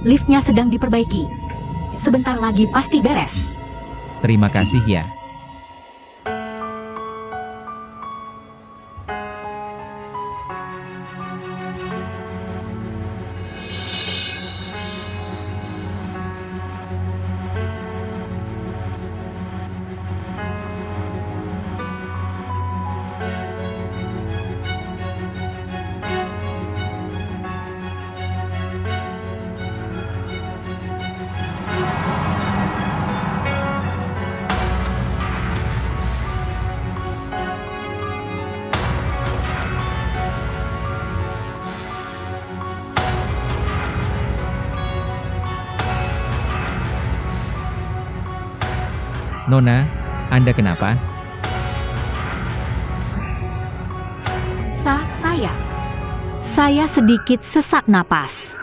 liftnya sedang diperbaiki. Sebentar lagi pasti beres. Terima kasih ya. Nona, Anda kenapa? Saya sedikit sesak napas.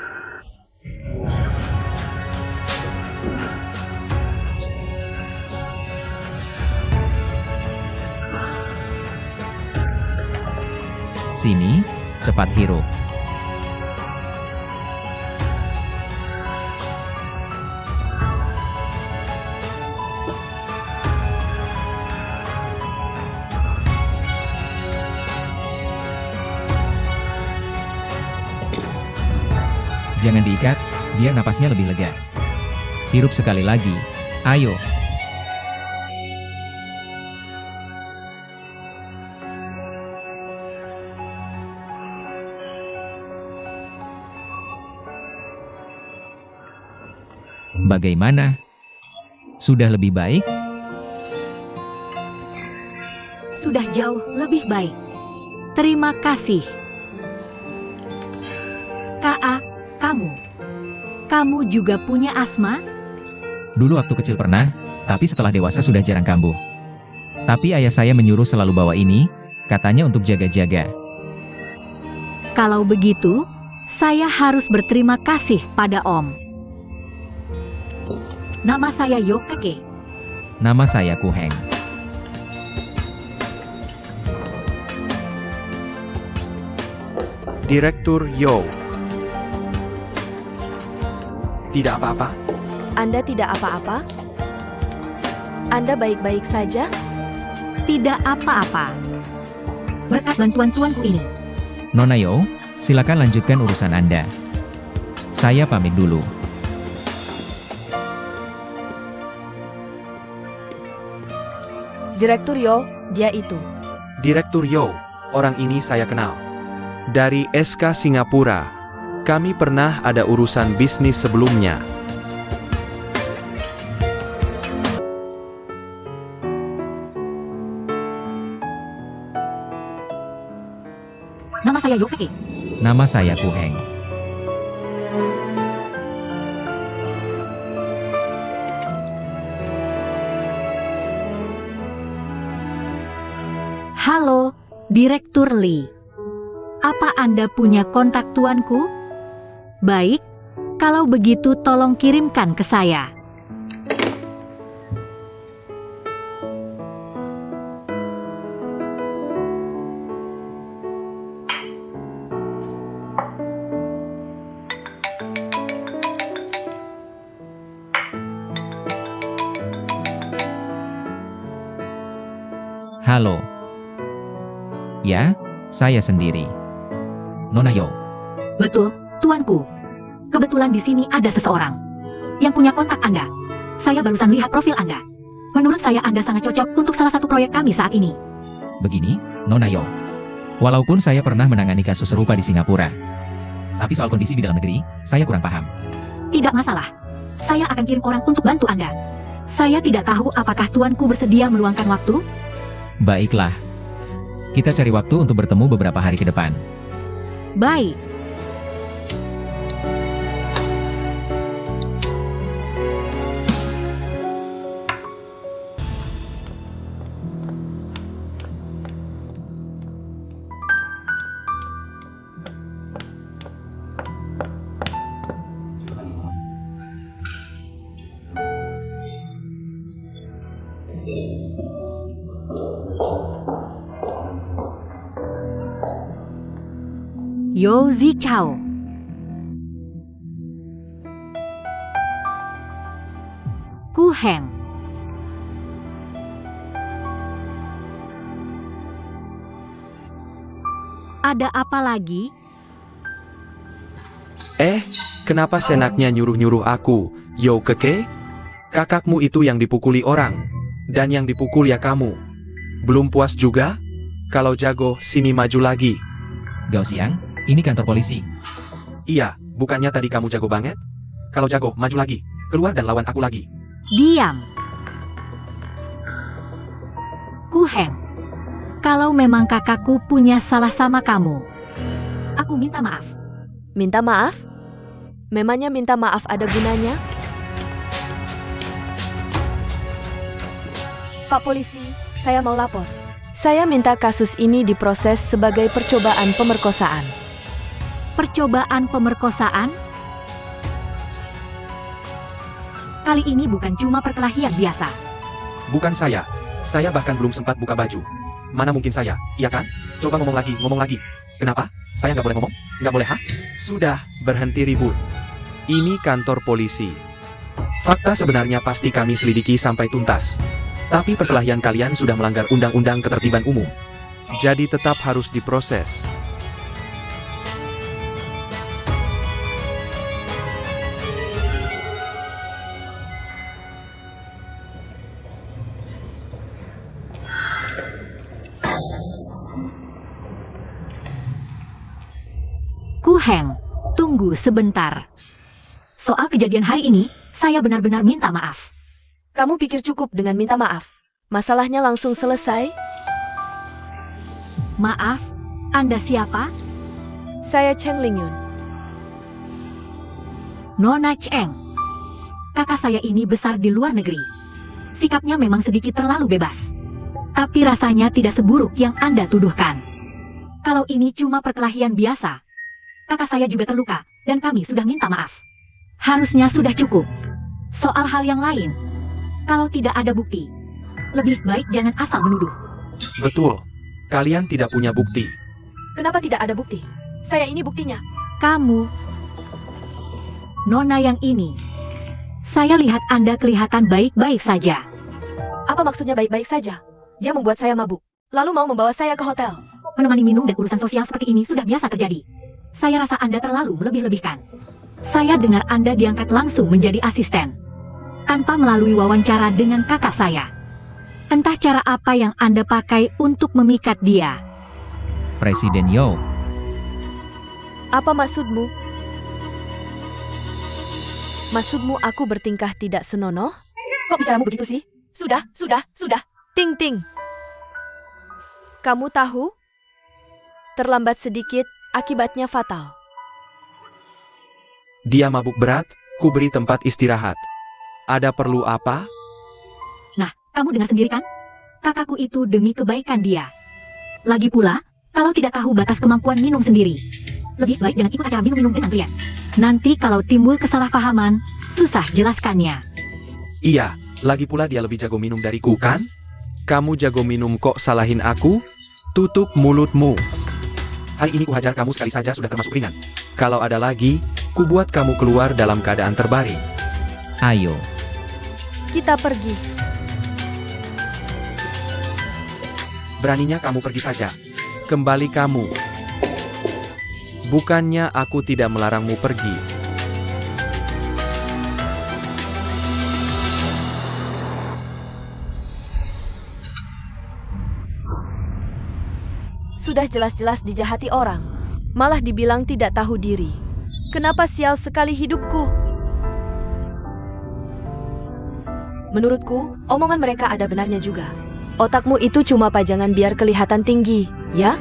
Sini, cepat hirup. Jangan diikat, biar napasnya lebih lega. Hirup sekali lagi. Ayo. Bagaimana? Sudah lebih baik? Sudah jauh lebih baik. Terima kasih. Kak, kamu juga punya asma? Dulu waktu kecil pernah, tapi setelah dewasa sudah jarang kambuh. Tapi ayah saya menyuruh selalu bawa ini, katanya untuk jaga-jaga. Kalau begitu, saya harus berterima kasih pada Om. Nama saya Yokeke. Nama saya Kuheng. Direktur Yo. Tidak apa-apa. Anda tidak apa-apa? Anda baik-baik saja? Tidak apa-apa. Berkat bantuan tuanku ini. Nona Yo, silakan lanjutkan urusan Anda. Saya pamit dulu. Direktur Yo, dia itu. Direktur Yo, orang ini saya kenal. Dari SK Singapura. Kami pernah ada urusan bisnis sebelumnya. Nama saya Yokeke. Nama saya Kuheng. Halo, Direktur Lee. Apa Anda punya kontak tuanku? Baik, kalau begitu tolong kirimkan ke saya. Halo. Ya, saya sendiri. Nona Yo. Betul, tuanku. Kebetulan di sini ada seseorang yang punya kontak Anda. Saya barusan lihat profil Anda. Menurut saya Anda sangat cocok untuk salah satu proyek kami saat ini. Begini, Nona Yo. Walaupun saya pernah menangani kasus serupa di Singapura, tapi soal kondisi di dalam negeri, saya kurang paham. Tidak masalah. Saya akan kirim orang untuk bantu Anda. Saya tidak tahu apakah tuanku bersedia meluangkan waktu? Baiklah. Kita cari waktu untuk bertemu beberapa hari ke depan. Baik. Yo Zi Chao. Heng. Ada apa lagi? Kenapa senaknya nyuruh-nyuruh aku? Yo keke? Kakakmu itu yang dipukuli orang. Dan yang dipukul ya kamu. Belum puas juga? Kalau jago, sini maju lagi. Gao Xiang, ini kantor polisi. Iya, bukannya tadi kamu jago banget? Kalau jago, maju lagi. Keluar dan lawan aku lagi. Diam. Ku Heng. Kalau memang kakakku punya salah sama kamu, aku minta maaf. Minta maaf? Memangnya minta maaf ada gunanya? Pak polisi, saya mau lapor. Saya minta kasus ini diproses sebagai percobaan pemerkosaan. Percobaan pemerkosaan? Kali ini bukan cuma perkelahian biasa. Bukan saya. Saya bahkan belum sempat buka baju. Mana mungkin saya, iya kan? Coba ngomong lagi. Kenapa? Saya nggak boleh ngomong? Nggak boleh, hah? Sudah, berhenti ribut. Ini kantor polisi. Fakta sebenarnya pasti kami selidiki sampai tuntas. Tapi perkelahian kalian sudah melanggar undang-undang ketertiban umum. Jadi tetap harus diproses. Ku Heng, tunggu sebentar. Soal kejadian hari ini, saya benar-benar minta maaf. Kamu pikir cukup dengan minta maaf? Masalahnya langsung selesai? Maaf, Anda siapa? Saya Cheng Lingyun. Nona Cheng. Kakak saya ini besar di luar negeri. Sikapnya memang sedikit terlalu bebas. Tapi rasanya tidak seburuk yang Anda tuduhkan. Kalau ini cuma perkelahian biasa, kakak saya juga terluka, dan kami sudah minta maaf. Harusnya sudah cukup. Soal hal yang lain, kalau tidak ada bukti, lebih baik jangan asal menuduh. Betul. Kalian tidak punya bukti. Kenapa tidak ada bukti? Saya ini buktinya. Kamu, Nona yang ini, saya lihat Anda kelihatan baik-baik saja. Apa maksudnya baik-baik saja? Dia membuat saya mabuk, lalu mau membawa saya ke hotel. Menemani minum dan urusan sosial seperti ini sudah biasa terjadi. Saya rasa Anda terlalu melebih-lebihkan. Saya dengar Anda diangkat langsung menjadi asisten, tanpa melalui wawancara dengan kakak saya. Entah cara apa yang Anda pakai untuk memikat dia. Presiden Yo. Apa maksudmu? Maksudmu aku bertingkah tidak senonoh? Kok bicaramu begitu sih? Sudah. Ting ting. Kamu tahu? Terlambat sedikit, akibatnya fatal. Dia mabuk berat, ku beri tempat istirahat. Ada perlu apa? Nah, kamu dengar sendiri kan? Kakakku itu demi kebaikan dia. Lagi pula, kalau tidak tahu batas kemampuan minum sendiri, lebih baik jangan ikut acara minum-minum dengan klien. Nanti kalau timbul kesalahpahaman, susah jelaskannya. Iya, lagi pula dia lebih jago minum dariku kan? Kamu jago minum kok salahin aku? Tutup mulutmu. Hari ini ku hajar kamu sekali saja sudah termasuk ringan. Kalau ada lagi, ku buat kamu keluar dalam keadaan terbaring. Ayo. Kita pergi. Beraninya kamu pergi saja. Kembali kamu. Bukannya aku tidak melarangmu pergi. Sudah jelas-jelas dijahati orang, malah dibilang tidak tahu diri. Kenapa sial sekali hidupku? Menurutku, omongan mereka ada benarnya juga. Otakmu itu cuma pajangan biar kelihatan tinggi, ya?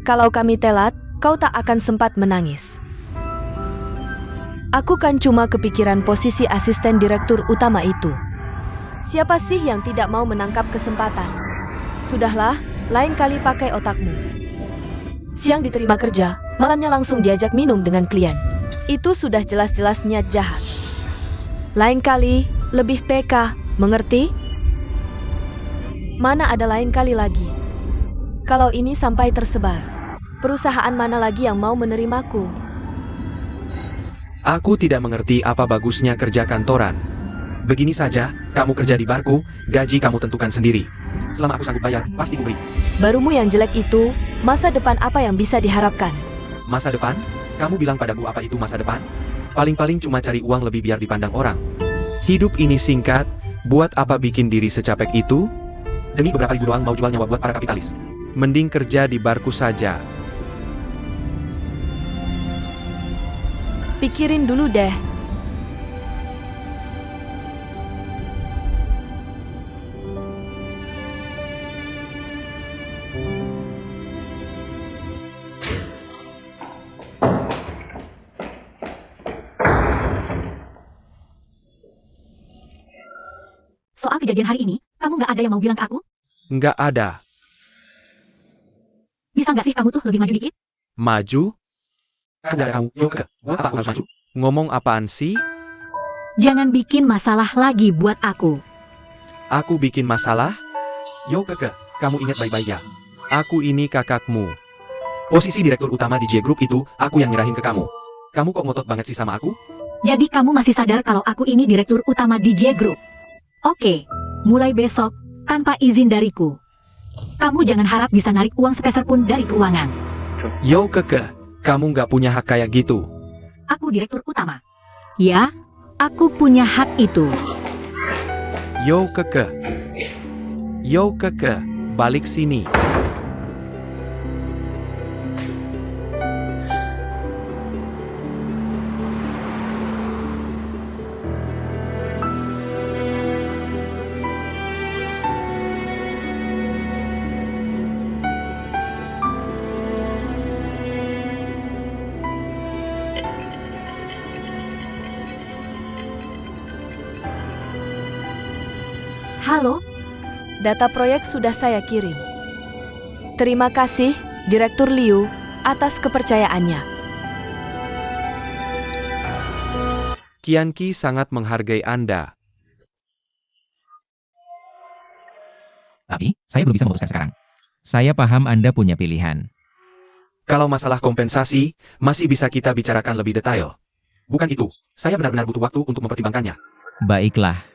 Kalau kami telat, kau tak akan sempat menangis. Aku kan cuma kepikiran posisi asisten direktur utama itu. Siapa sih yang tidak mau menangkap kesempatan? Sudahlah, lain kali pakai otakmu. Siang diterima kerja, malamnya langsung diajak minum dengan klien. Itu sudah jelas-jelas niat jahat. Lain kali, lebih peka, mengerti? Mana ada lain kali lagi? Kalau ini sampai tersebar, perusahaan mana lagi yang mau menerimaku? Aku tidak mengerti apa bagusnya kerja kantoran. Begini saja, kamu kerja di barku, gaji kamu tentukan sendiri. Selama aku sanggup bayar, pasti kuberi. Barumu yang jelek itu, masa depan apa yang bisa diharapkan? Masa depan? Kamu bilang padaku apa itu masa depan? Paling-paling cuma cari uang lebih biar dipandang orang. Hidup ini singkat, buat apa bikin diri secapek itu? Demi beberapa ribu doang mau jual nyawa buat para kapitalis. Mending kerja di barku saja. Pikirin dulu deh. Soal kejadian hari ini, kamu nggak ada yang mau bilang ke aku? Nggak ada. Bisa nggak sih kamu tuh lebih maju dikit? Maju? Kan dari kamu, yuk ke. Buat apa aku harus maju? Ngomong apaan sih? Jangan bikin masalah lagi buat aku. Aku bikin masalah? Yo keke, kamu ingat baik-baik ya. Aku ini kakakmu. Posisi direktur utama di J Group itu, aku yang nyerahin ke kamu. Kamu kok ngotot banget sih sama aku? Jadi kamu masih sadar kalau aku ini direktur utama DJ Group? Oke, mulai besok, tanpa izin dariku. Kamu jangan harap bisa narik uang sepeser pun dari keuangan. Yo keke, kamu nggak punya hak kayak gitu. Aku direktur utama. Ya, aku punya hak itu. Yo keke. Yo keke, balik sini. Halo, Data proyek sudah saya kirim. Terima kasih, Direktur Liu, atas kepercayaannya. Qianqi sangat menghargai Anda. Tapi, saya belum bisa memutuskan sekarang. Saya paham Anda punya pilihan. Kalau masalah kompensasi, masih bisa kita bicarakan lebih detail. Bukan itu, saya benar-benar butuh waktu untuk mempertimbangkannya. Baiklah.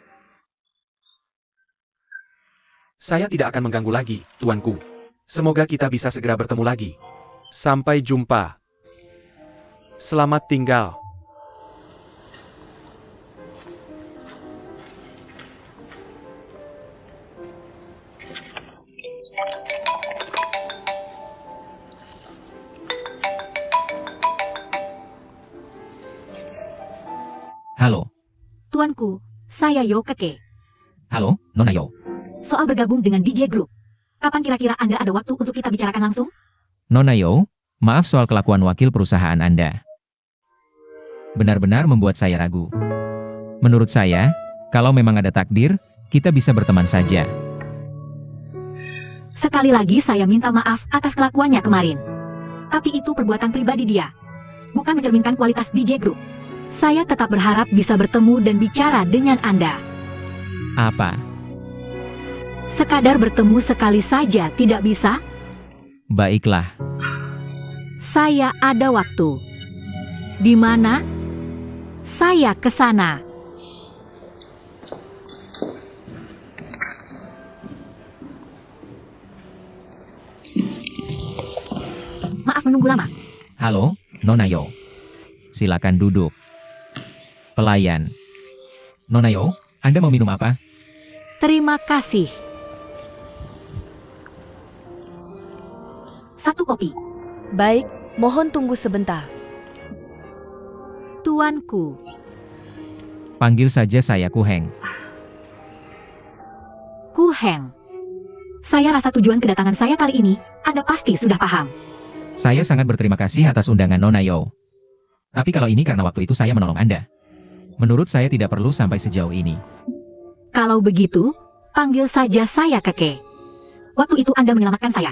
Saya tidak akan mengganggu lagi, tuanku. Semoga kita bisa segera bertemu lagi. Sampai jumpa. Selamat tinggal. Halo. tuanku, saya Yo Keke. Halo, Nona Yo. Soal bergabung dengan DJ Group. Kapan kira-kira Anda ada waktu untuk kita bicarakan langsung? Nona Yo, maaf soal kelakuan wakil perusahaan Anda. Benar-benar membuat saya ragu. Menurut saya, kalau memang ada takdir, kita bisa berteman saja. Sekali lagi saya minta maaf atas kelakuannya kemarin. Tapi itu perbuatan pribadi dia. Bukan mencerminkan kualitas DJ Group. Saya tetap berharap bisa bertemu dan bicara dengan Anda. Apa? Sekadar bertemu sekali saja tidak bisa? Baiklah. Saya ada waktu. Di mana? Saya ke sana. Maaf menunggu lama. Halo, Nona Yo. Silakan duduk. Pelayan. Nona Yo, Anda mau minum apa? Terima kasih. Satu kopi. Baik, mohon tunggu sebentar. Tuanku. Panggil saja saya Ku Heng. Ku Heng. Saya rasa tujuan kedatangan saya kali ini, Anda pasti sudah paham. Saya sangat berterima kasih atas undangan Nona Yo. Tapi kalau ini karena waktu itu saya menolong Anda. Menurut saya tidak perlu sampai sejauh ini. Kalau begitu, panggil saja saya Keke. Waktu itu Anda menyelamatkan saya.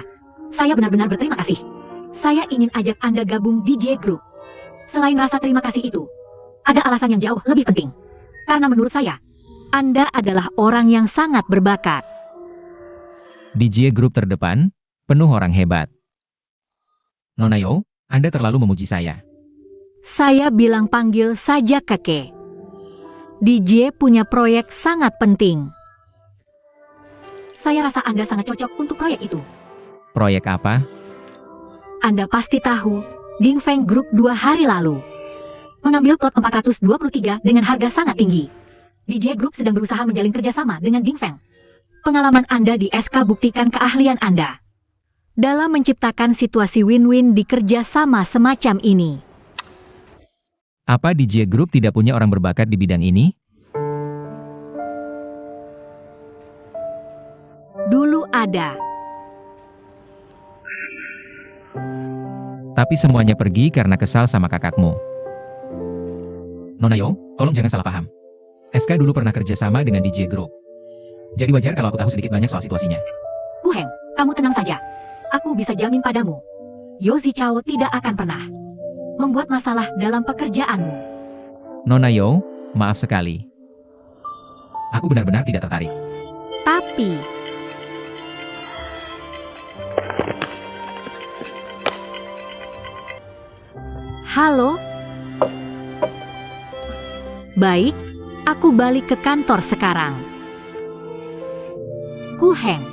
Saya benar-benar berterima kasih. Saya ingin ajak Anda gabung di J Group. Selain rasa terima kasih itu, ada alasan yang jauh lebih penting. Karena menurut saya, Anda adalah orang yang sangat berbakat. Di J Group terdepan, penuh orang hebat. Nona Yo, Anda terlalu memuji saya. Saya bilang panggil saja Keke. DJ punya proyek sangat penting. Saya rasa Anda sangat cocok untuk proyek itu. Proyek apa? Anda pasti tahu, Dingfeng Group 2 hari lalu mengambil plot 423 dengan harga sangat tinggi. DJ Group sedang berusaha menjalin kerjasama dengan Dingfeng. Pengalaman Anda di SK buktikan keahlian Anda dalam menciptakan situasi win-win di kerjasama semacam ini. Apa DJ Group tidak punya orang berbakat di bidang ini? Dulu ada. Tapi semuanya pergi karena kesal sama kakakmu. Nona Yo, tolong jangan salah paham. SK dulu pernah kerjasama dengan DJ Group. Jadi wajar kalau aku tahu sedikit banyak soal situasinya. Gu Heng, kamu tenang saja. Aku bisa jamin padamu, Yo Zichao tidak akan pernah membuat masalah dalam pekerjaanmu. Nona Yo, maaf sekali. Aku benar-benar tidak tertarik. Tapi, halo? Baik, aku balik ke kantor sekarang. Gu Heng,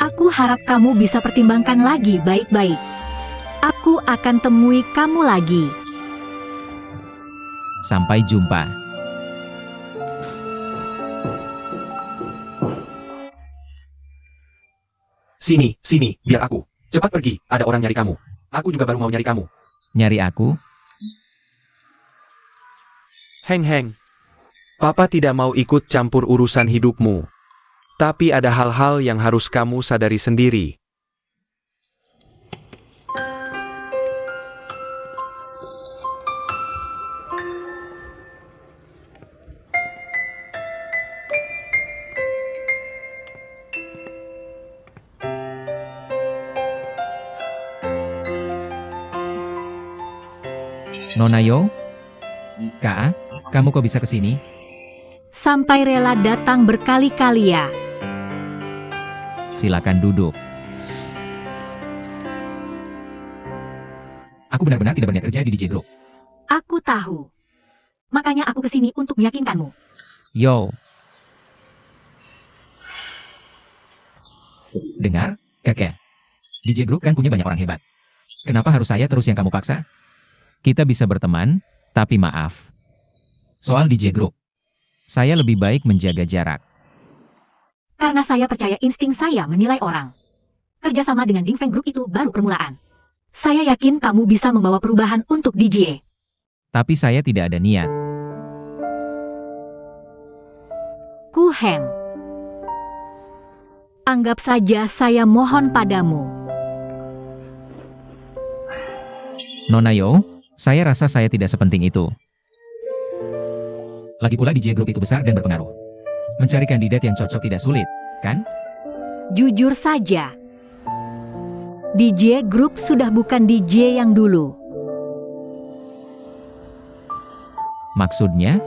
aku harap kamu bisa pertimbangkan lagi baik-baik. Aku akan temui kamu lagi. Sampai jumpa. Sini, biar aku. Cepat pergi, ada orang nyari kamu. Aku juga baru mau nyari kamu. Nyari aku? Heng, Papa tidak mau ikut campur urusan hidupmu. Tapi ada hal-hal yang harus kamu sadari sendiri. Nona Yo? Kak, kamu kok bisa kesini? Sampai rela datang berkali-kali ya. Silakan duduk. Aku benar-benar tidak berniat kerja di DJ Group. Aku tahu. Makanya aku kesini untuk meyakinkanmu. Yo. Dengar, kakek. DJ Group kan punya banyak orang hebat. Kenapa harus saya terus yang kamu paksa? Kita bisa berteman, tapi maaf. Soal DJ Group, saya lebih baik menjaga jarak. Karena saya percaya insting saya menilai orang. Kerjasama dengan Dingfeng Group itu baru permulaan. Saya yakin kamu bisa membawa perubahan untuk DJ. Tapi saya tidak ada niat. Gu Heng, anggap saja saya mohon padamu. Nona Yo, saya rasa saya tidak sepenting itu. Lagi pula DJ Group itu besar dan berpengaruh. Mencari kandidat yang cocok tidak sulit, kan? Jujur saja, DJ Group sudah bukan DJ yang dulu. Maksudnya?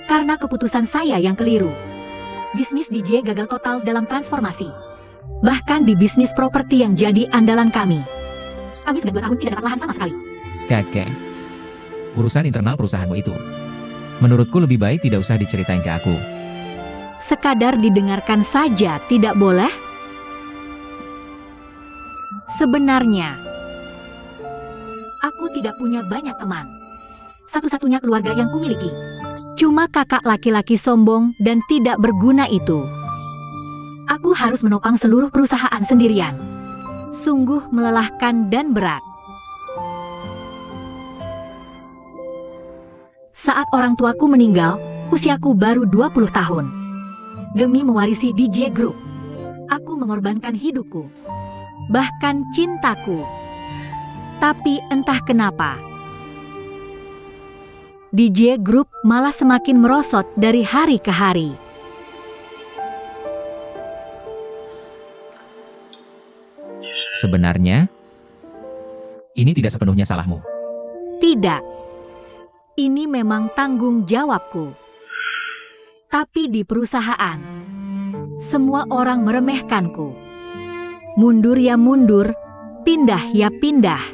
Karena keputusan saya yang keliru. Bisnis DJ gagal total dalam transformasi. Bahkan di bisnis properti yang jadi andalan kami. Kami sudah 2 tahun tidak dapat lahan sama sekali. Kakek, urusan internal perusahaanmu itu. Menurutku lebih baik tidak usah diceritain ke aku. Sekadar didengarkan saja, tidak boleh? Sebenarnya, aku tidak punya banyak teman. Satu-satunya keluarga yang kumiliki cuma kakak laki-laki sombong dan tidak berguna itu. Aku harus menopang seluruh perusahaan sendirian. Sungguh melelahkan dan berat. Saat orang tuaku meninggal, usiaku baru 20 tahun. Demi mewarisi DJ Group, aku mengorbankan hidupku, bahkan cintaku. Tapi entah kenapa, DJ Group malah semakin merosot dari hari ke hari. Sebenarnya, ini tidak sepenuhnya salahmu. Tidak. Ini memang tanggung jawabku. Tapi di perusahaan, semua orang meremehkanku. Mundur ya mundur, pindah ya pindah.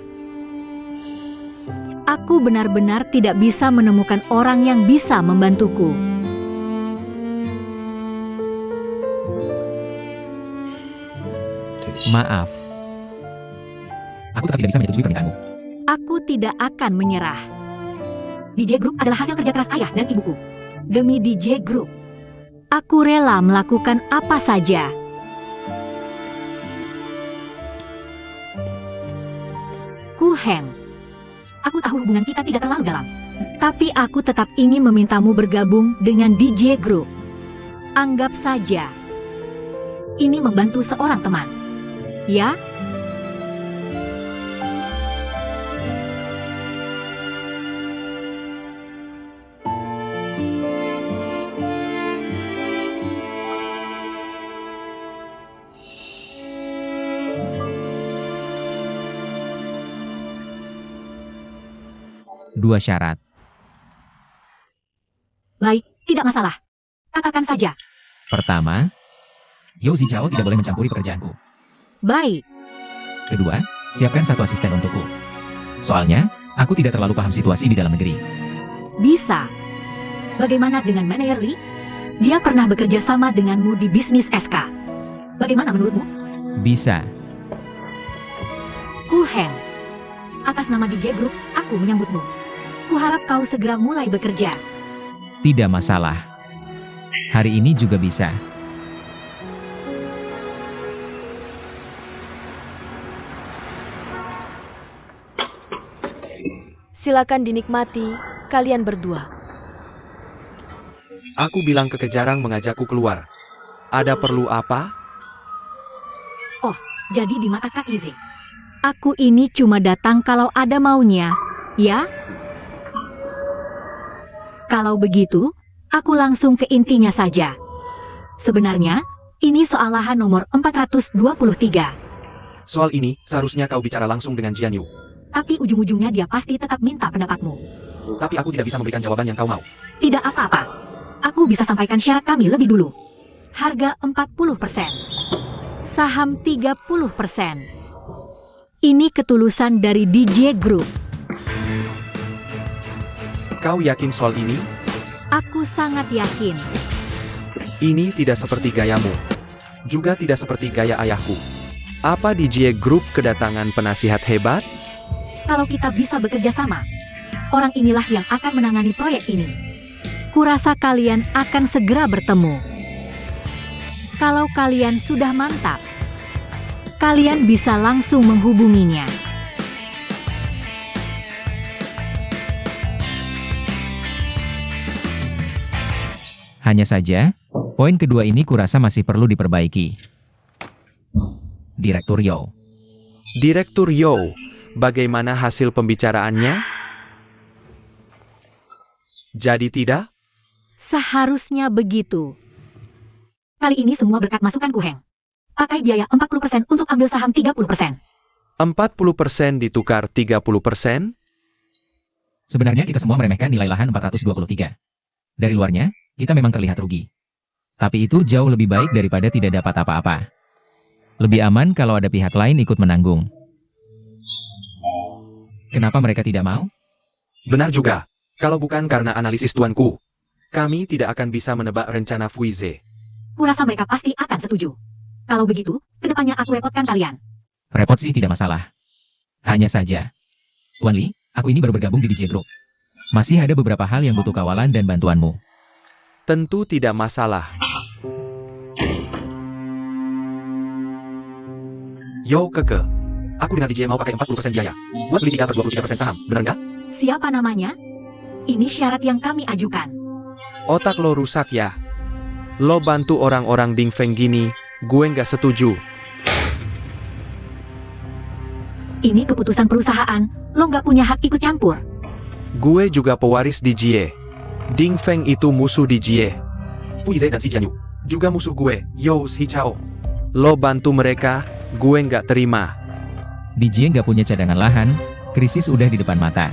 Aku benar-benar tidak bisa menemukan orang yang bisa membantuku. Maaf. Aku tetap tidak bisa menyetujui permintaanmu. Aku tidak akan menyerah. DJ Group adalah hasil kerja keras ayah dan ibuku. Demi DJ Group, aku rela melakukan apa saja. Ku Heng, aku tahu hubungan kita tidak terlalu dalam, tapi aku tetap ingin memintamu bergabung dengan DJ Group. Anggap saja ini membantu seorang teman, ya? Dua syarat. Baik, tidak masalah. Katakan saja. Pertama, Yao Zichao tidak boleh mencampuri pekerjaanku. Baik, Kedua, siapkan satu asisten untukku. Soalnya, aku tidak terlalu paham situasi di dalam negeri. bisa. Bagaimana dengan Manager Lee? Dia pernah bekerja sama denganmu di bisnis SK. Bagaimana menurutmu? Bisa. Ku Heng, atas nama DJ Group, aku menyambutmu. Kuharap kau segera mulai bekerja. Tidak masalah. Hari ini juga bisa. Silakan dinikmati, kalian berdua. Aku bilang ke Kejarang mengajakku keluar. Ada perlu apa? Jadi di mata Kak Ize, aku ini cuma datang kalau ada maunya, ya? Kalau begitu, aku langsung ke intinya saja. Sebenarnya, ini soal lahan nomor 423. Soal ini, seharusnya kau bicara langsung dengan Jian Yu. Tapi ujung-ujungnya dia pasti tetap minta pendapatmu. Tapi aku tidak bisa memberikan jawaban yang kau mau. Tidak apa-apa. Aku bisa sampaikan syarat kami lebih dulu. Harga 40%. Saham 30%. Ini ketulusan dari DJ Group. Kau yakin soal ini? Aku sangat yakin. Ini tidak seperti gayamu. Juga tidak seperti gaya ayahku. Apa DJ Group kedatangan penasihat hebat? Kalau kita bisa bekerja sama, orang inilah yang akan menangani proyek ini. Kurasa kalian akan segera bertemu. Kalau kalian sudah mantap, kalian bisa langsung menghubunginya. Hanya saja, poin kedua ini kurasa masih perlu diperbaiki. Direktur Yao. Direktur Yao, bagaimana hasil pembicaraannya? Jadi tidak? Seharusnya begitu. Kali ini semua berkat masukan Ku Heng. Pakai biaya 40% untuk ambil saham 30%. 40% ditukar 30%? Sebenarnya kita semua meremehkan nilai lahan 423. Dari luarnya, kita memang terlihat rugi. Tapi itu jauh lebih baik daripada tidak dapat apa-apa. Lebih aman kalau ada pihak lain ikut menanggung. Kenapa mereka tidak mau? Benar juga. Kalau bukan karena analisis tuanku, kami tidak akan bisa menebak rencana Fuize. Kurasa mereka pasti akan setuju. Kalau begitu, kedepannya aku repotkan kalian. Repot sih tidak masalah. Hanya saja. Wan Li, aku ini baru bergabung di DJ Group. Masih ada beberapa hal yang butuh kawalan dan bantuanmu. Tentu tidak masalah. Yo Keke, aku dengan DJ mau pakai 40% biaya. Buat beli 3/23% saham, benar nggak? Siapa namanya? Ini syarat yang kami ajukan. Otak lo rusak ya. Lo bantu orang-orang Ding Feng gini, gue nggak setuju. Ini keputusan perusahaan, lo nggak punya hak ikut campur. Gue juga pewaris DJ. Ding Feng itu musuh DJ. Fuize dan si Jian Yu juga musuh gue, Yao Zichao. Lo bantu mereka, gue nggak terima. DJ nggak punya cadangan lahan, krisis udah di depan mata.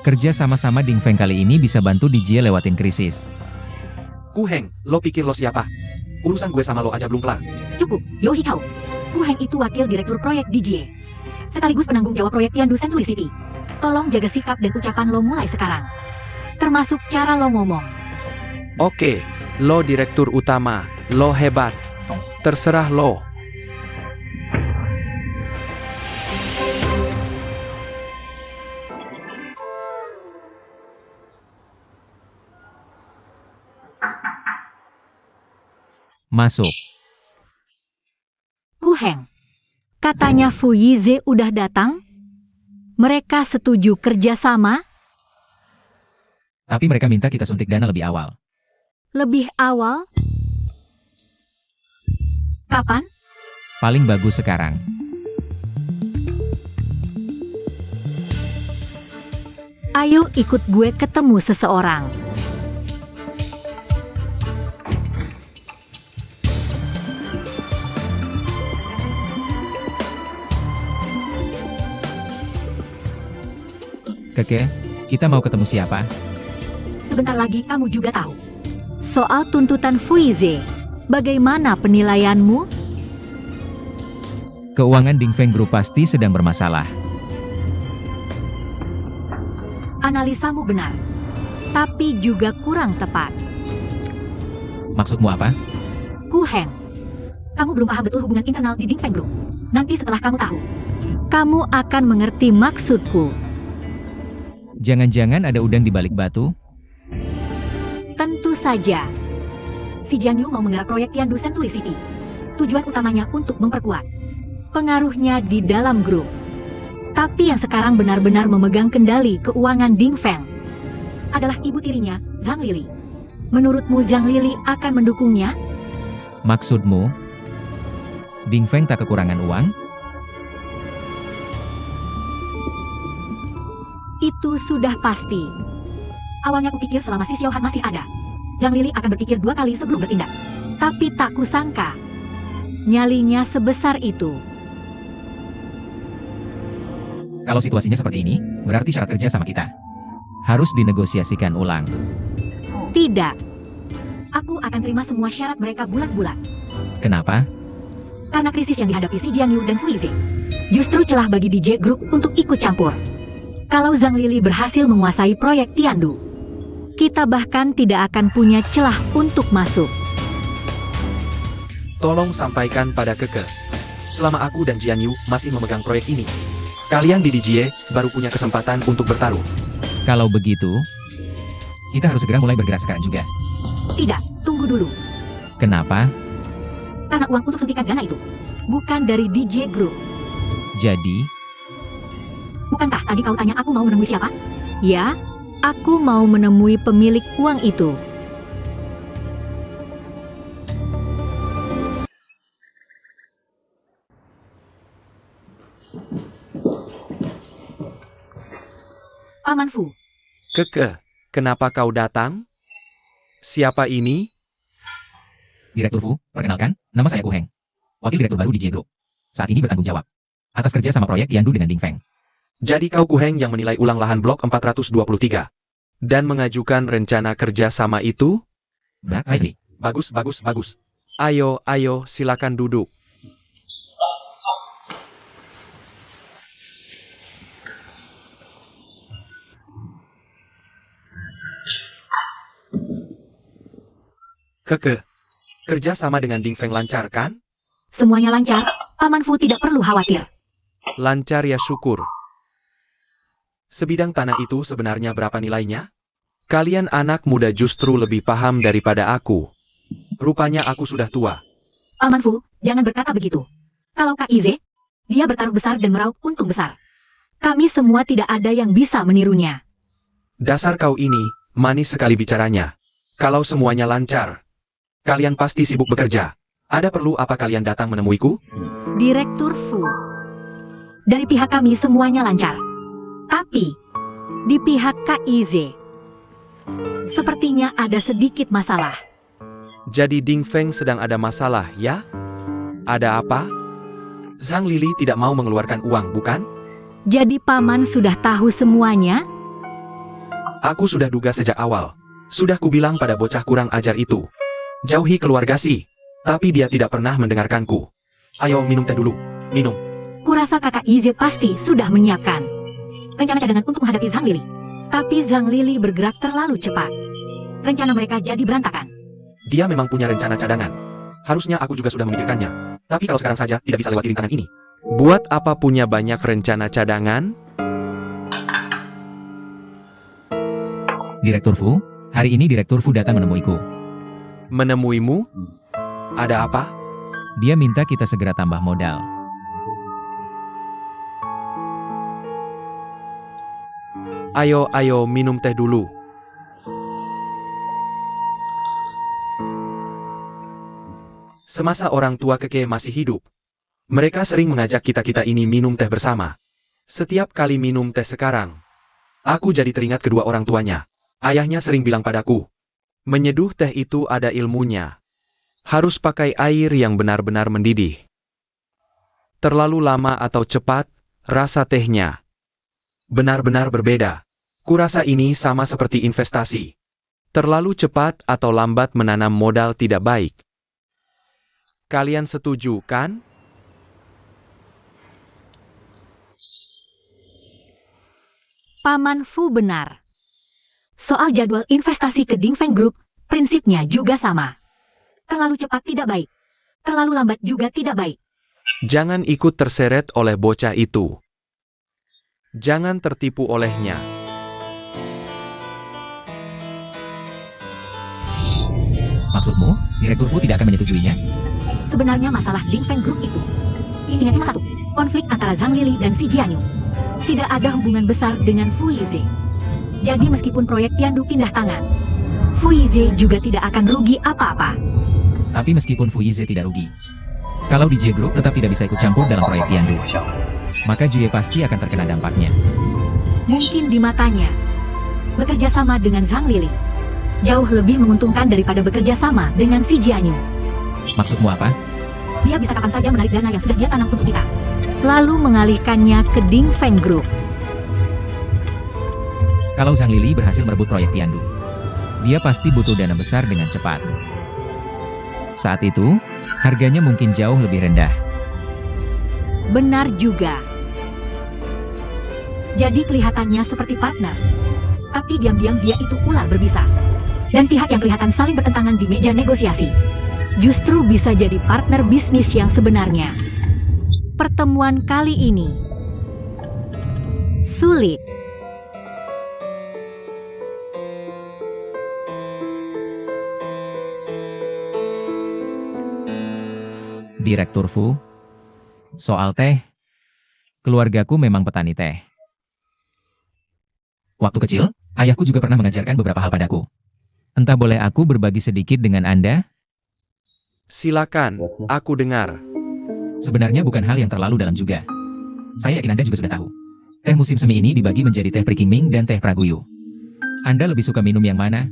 Kerja sama-sama Ding Feng kali ini bisa bantu DJ lewatin krisis. Ku Heng, lo pikir lo siapa? Urusan gue sama lo aja belum kelar. Cukup, Yo Hikau. Ku Heng itu wakil direktur proyek DJ. Sekaligus penanggung jawab proyek Tiandu Century City. Tolong jaga sikap dan ucapan lo mulai sekarang. Termasuk cara lo ngomong. Oke, lo direktur utama, lo hebat. Terserah lo. Masuk. Gu Heng. Katanya Fu Yize udah datang? Mereka setuju kerjasama? Tapi mereka minta kita suntik dana lebih awal. Lebih awal? Kapan? Paling bagus sekarang. Ayo ikut gue ketemu seseorang. Keke, kita mau ketemu siapa? Sebentar lagi kamu juga tahu. Soal tuntutan Fu Yize, bagaimana penilaianmu? Keuangan Dingfeng Group pasti sedang bermasalah. Analisamu benar, tapi juga kurang tepat. Maksudmu apa? Gu Heng, kamu belum paham betul hubungan internal di Dingfeng Group. Nanti setelah kamu tahu, kamu akan mengerti maksudku. Jangan-jangan ada udang di balik batu? Tentu saja. Si Jian Yu mau menggarap proyek Tiandu Century City. Tujuan utamanya untuk memperkuat pengaruhnya di dalam grup. Tapi yang sekarang benar-benar memegang kendali keuangan Dingfeng adalah ibu tirinya, Zhang Lili. Menurutmu Zhang Lili akan mendukungnya? Maksudmu? Dingfeng tak kekurangan uang? Itu sudah pasti. Awalnya kupikir selama si Xiaohan masih ada, Zhang Lili akan berpikir 2 kali sebelum bertindak. Tapi tak kusangka, nyalinya sebesar itu. Kalau situasinya seperti ini, berarti syarat kerja sama kita harus dinegosiasikan ulang. Tidak. Aku akan terima semua syarat mereka bulat-bulat. Kenapa? Karena krisis yang dihadapi si Jian Yu dan Fu Yize, justru celah bagi DJ Group untuk ikut campur. Kalau Zhang Lili berhasil menguasai proyek Tiandu, kita bahkan tidak akan punya celah untuk masuk. Tolong sampaikan pada Keke. Selama aku dan Jian Yu masih memegang proyek ini, kalian di DJE baru punya kesempatan untuk bertaruh. Kalau begitu, kita harus segera mulai bergerak sekarang juga. Tidak, tunggu dulu. Kenapa? Karena uang untuk suntikan dana itu bukan dari DJ Group. Jadi, Bukankah tadi kau tanya aku mau menemui siapa? Ya, aku mau menemui pemilik uang itu. Paman Fu, Keke, kenapa kau datang? Siapa ini? Direktur Fu, perkenalkan, nama saya Gu Heng. Wakil Direktur baru di J Group. Saat ini bertanggung jawab atas kerja sama proyek Tiandu dengan Dingfeng. Jadi kau Gu Heng yang menilai ulang lahan blok 423 dan mengajukan rencana kerja sama itu? Saya Bagus, bagus, bagus. Ayo, ayo, silakan duduk. Keke, kerja sama dengan Dingfeng lancar kan? semuanya lancar. Paman Fu tidak perlu khawatir. Lancar ya syukur. Sebidang tanah itu sebenarnya berapa nilainya? Kalian anak muda justru lebih paham daripada aku. Rupanya aku sudah tua. Paman Fu, jangan berkata begitu. Kalau Kak Ize, dia bertaruh besar dan meraup untung besar. Kami semua tidak ada yang bisa menirunya. Dasar kau ini, manis sekali bicaranya. Kalau semuanya lancar, kalian pasti sibuk bekerja. Ada perlu apa kalian datang menemuiku? Direktur Fu, dari pihak kami semuanya lancar. Tapi, di pihak Kak Ize, sepertinya ada sedikit masalah. Jadi Dingfeng sedang ada masalah, ya? Ada apa? Zhang Lili tidak mau mengeluarkan uang, bukan? Jadi Paman sudah tahu semuanya? Aku sudah duga sejak awal. Sudah kubilang pada bocah kurang ajar itu. Jauhi keluarga si. Tapi dia tidak pernah mendengarkanku. Ayo minum teh dulu. Minum. Kurasa Kakak Ize pasti sudah menyiapkan. rencana cadangan untuk menghadapi Zhang Lili. Tapi Zhang Lili bergerak terlalu cepat. Rencana mereka jadi berantakan. Dia memang punya rencana cadangan. Harusnya aku juga sudah memikirkannya. Tapi kalau sekarang saja tidak bisa lewati rintangan ini. Buat apa punya banyak rencana cadangan? Direktur Fu, hari ini Direktur Fu datang menemuiku. Menemuimu? Ada apa? Dia minta kita segera tambah modal. Ayo minum teh dulu. Semasa orang tua Keke masih hidup, mereka sering mengajak kita-kita ini minum teh bersama. Setiap kali minum teh sekarang, aku jadi teringat kedua orang tuanya. Ayahnya sering bilang padaku, menyeduh teh itu ada ilmunya. Harus pakai air yang benar-benar mendidih. Terlalu lama atau cepat, rasa tehnya benar-benar berbeda. Kurasa ini sama seperti investasi. Terlalu cepat atau lambat menanam modal tidak baik. Kalian setuju, kan? Paman Fu benar. Soal jadwal investasi ke Dingfeng Group, prinsipnya juga sama. Terlalu cepat tidak baik. Terlalu lambat juga tidak baik. Jangan ikut terseret oleh bocah itu. Jangan tertipu olehnya. Maksudmu, Direktur Fu tidak akan menyetujuinya? Sebenarnya masalah Dingfeng Group itu, intinya cuma satu, konflik antara Zhang Lili dan Xi Jianyu. Tidak ada hubungan besar dengan Fu Yize. Jadi meskipun proyek Tiandu pindah tangan, Fu Yize juga tidak akan rugi apa-apa. Tapi meskipun Fu Yize tidak rugi, kalau DJ Group tetap tidak bisa ikut campur dalam proyek Tiandu, maka Jue pasti akan terkena dampaknya. Mungkin di matanya, bekerja sama dengan Zhang Lili jauh lebih menguntungkan daripada bekerja sama dengan Xi Jianyu. Maksudmu apa? Dia bisa kapan saja menarik dana yang sudah dia tanam untuk kita, lalu mengalihkannya ke Dingfeng Group. Kalau Zhang Lili berhasil merebut proyek Tiandu, dia pasti butuh dana besar dengan cepat. Saat itu, harganya mungkin jauh lebih rendah. Benar juga. Jadi kelihatannya seperti partner, tapi diam-diam dia itu ular berbisa. Dan pihak yang kelihatan saling bertentangan di meja negosiasi justru bisa jadi partner bisnis yang sebenarnya. Pertemuan kali ini sulit. Direktur Fu, soal teh, keluargaku memang petani teh. Waktu kecil, ayahku juga pernah mengajarkan beberapa hal padaku. Entah boleh aku berbagi sedikit dengan Anda? Silakan, aku dengar. Sebenarnya bukan hal yang terlalu dalam juga. Saya yakin Anda juga sudah tahu. Teh musim semi ini dibagi menjadi teh Prikingming dan teh Praguyu. Anda lebih suka minum yang mana?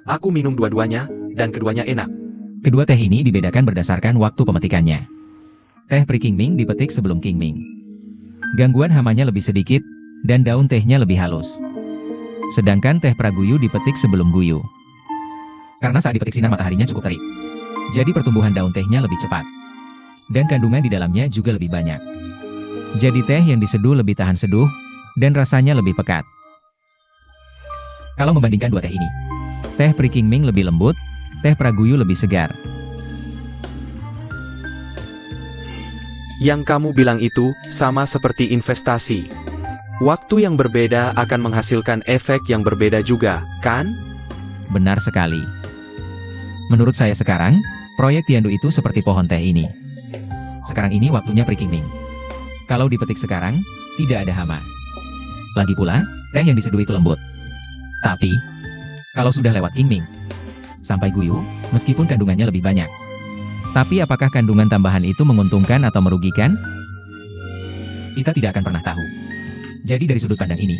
Aku minum dua-duanya, dan keduanya enak. Kedua teh ini dibedakan berdasarkan waktu pemetikannya. Teh Prikingming dipetik sebelum Kingming. Gangguan hamanya lebih sedikit, dan daun tehnya lebih halus. Sedangkan teh Praguyu dipetik sebelum Guyu. Karena saat dipetik sinar mataharinya cukup terik. Jadi pertumbuhan daun tehnya lebih cepat. Dan kandungan di dalamnya juga lebih banyak. Jadi teh yang diseduh lebih tahan seduh, dan rasanya lebih pekat. Kalau membandingkan dua teh ini, teh Prikingming lebih lembut, teh Praguyu lebih segar. Yang kamu bilang itu sama seperti investasi. Waktu yang berbeda akan menghasilkan efek yang berbeda juga, kan? Benar sekali. Menurut saya sekarang, proyek Tiandu itu seperti pohon teh ini. Sekarang ini waktunya Prikingming. Kalau dipetik sekarang, tidak ada hama. Lagi pula, teh yang diseduh itu lembut. Tapi, kalau sudah lewat Kingming, sampai Guyu, meskipun kandungannya lebih banyak. Tapi apakah kandungan tambahan itu menguntungkan atau merugikan? Kita tidak akan pernah tahu. Jadi dari sudut pandang ini,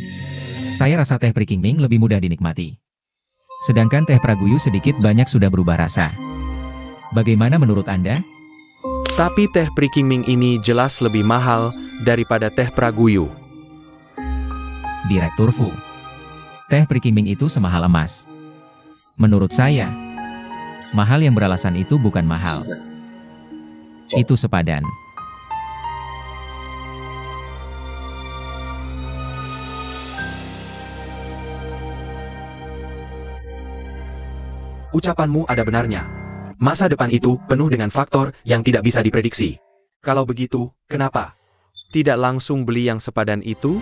saya rasa teh Prikingming lebih mudah dinikmati. Sedangkan teh Praguyu sedikit banyak sudah berubah rasa. Bagaimana menurut Anda? Tapi teh Prikingming ini jelas lebih mahal daripada teh Praguyu. Direktur Fu, teh Prikingming itu semahal emas. Menurut saya, mahal yang beralasan itu bukan mahal. Itu sepadan. Ucapanmu ada benarnya. Masa depan itu penuh dengan faktor yang tidak bisa diprediksi. Kalau begitu, kenapa tidak langsung beli yang sepadan itu?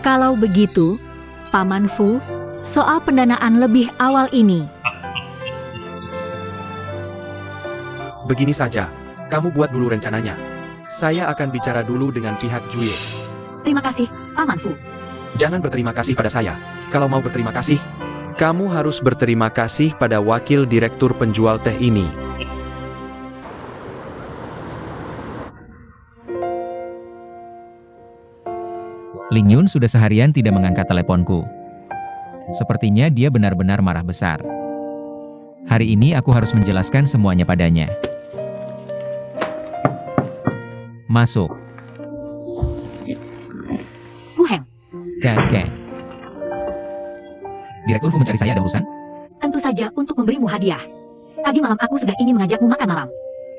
Kalau begitu, Paman Fu, soal pendanaan lebih awal ini. Begini saja, kamu buat dulu rencananya. Saya akan bicara dulu dengan pihak Juye. Terima kasih, Paman Fu. Jangan berterima kasih pada saya. Kalau mau berterima kasih, kamu harus berterima kasih pada wakil direktur penjual teh ini. Ling Yun sudah seharian tidak mengangkat teleponku. Sepertinya dia benar-benar marah besar. Hari ini aku harus menjelaskan semuanya padanya. Masuk. Gu Heng, Kakek. Direktur Fu mencari saya ada urusan? tentu saja untuk memberimu hadiah. Tadi malam aku sudah ingin mengajakmu makan malam.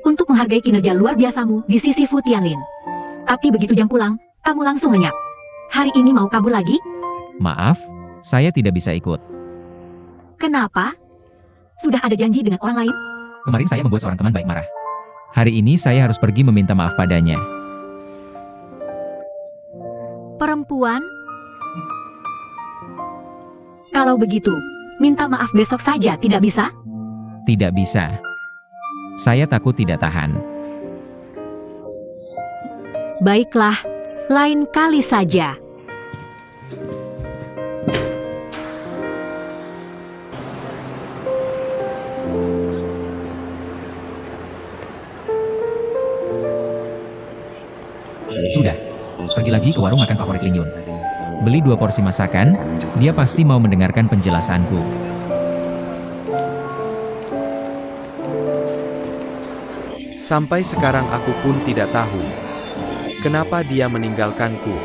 Untuk menghargai kinerja luar biasamu di sisi Fu Tianlin. Tapi begitu jam pulang, kamu langsung lenyap. Hari ini mau kabur lagi? Maaf, saya tidak bisa ikut. Kenapa? Sudah ada janji dengan orang lain? Kemarin saya membuat seorang teman baik marah. Hari ini saya harus pergi meminta maaf padanya. Perempuan? Kalau begitu, minta maaf besok saja tidak bisa? Tidak bisa. Saya takut tidak tahan. Baiklah, lain kali saja. Sudah, pergi lagi ke warung makan favorit Ling Yun. Beli 2 porsi masakan, dia pasti mau mendengarkan penjelasanku. Sampai sekarang aku pun tidak tahu kenapa dia meninggalkanku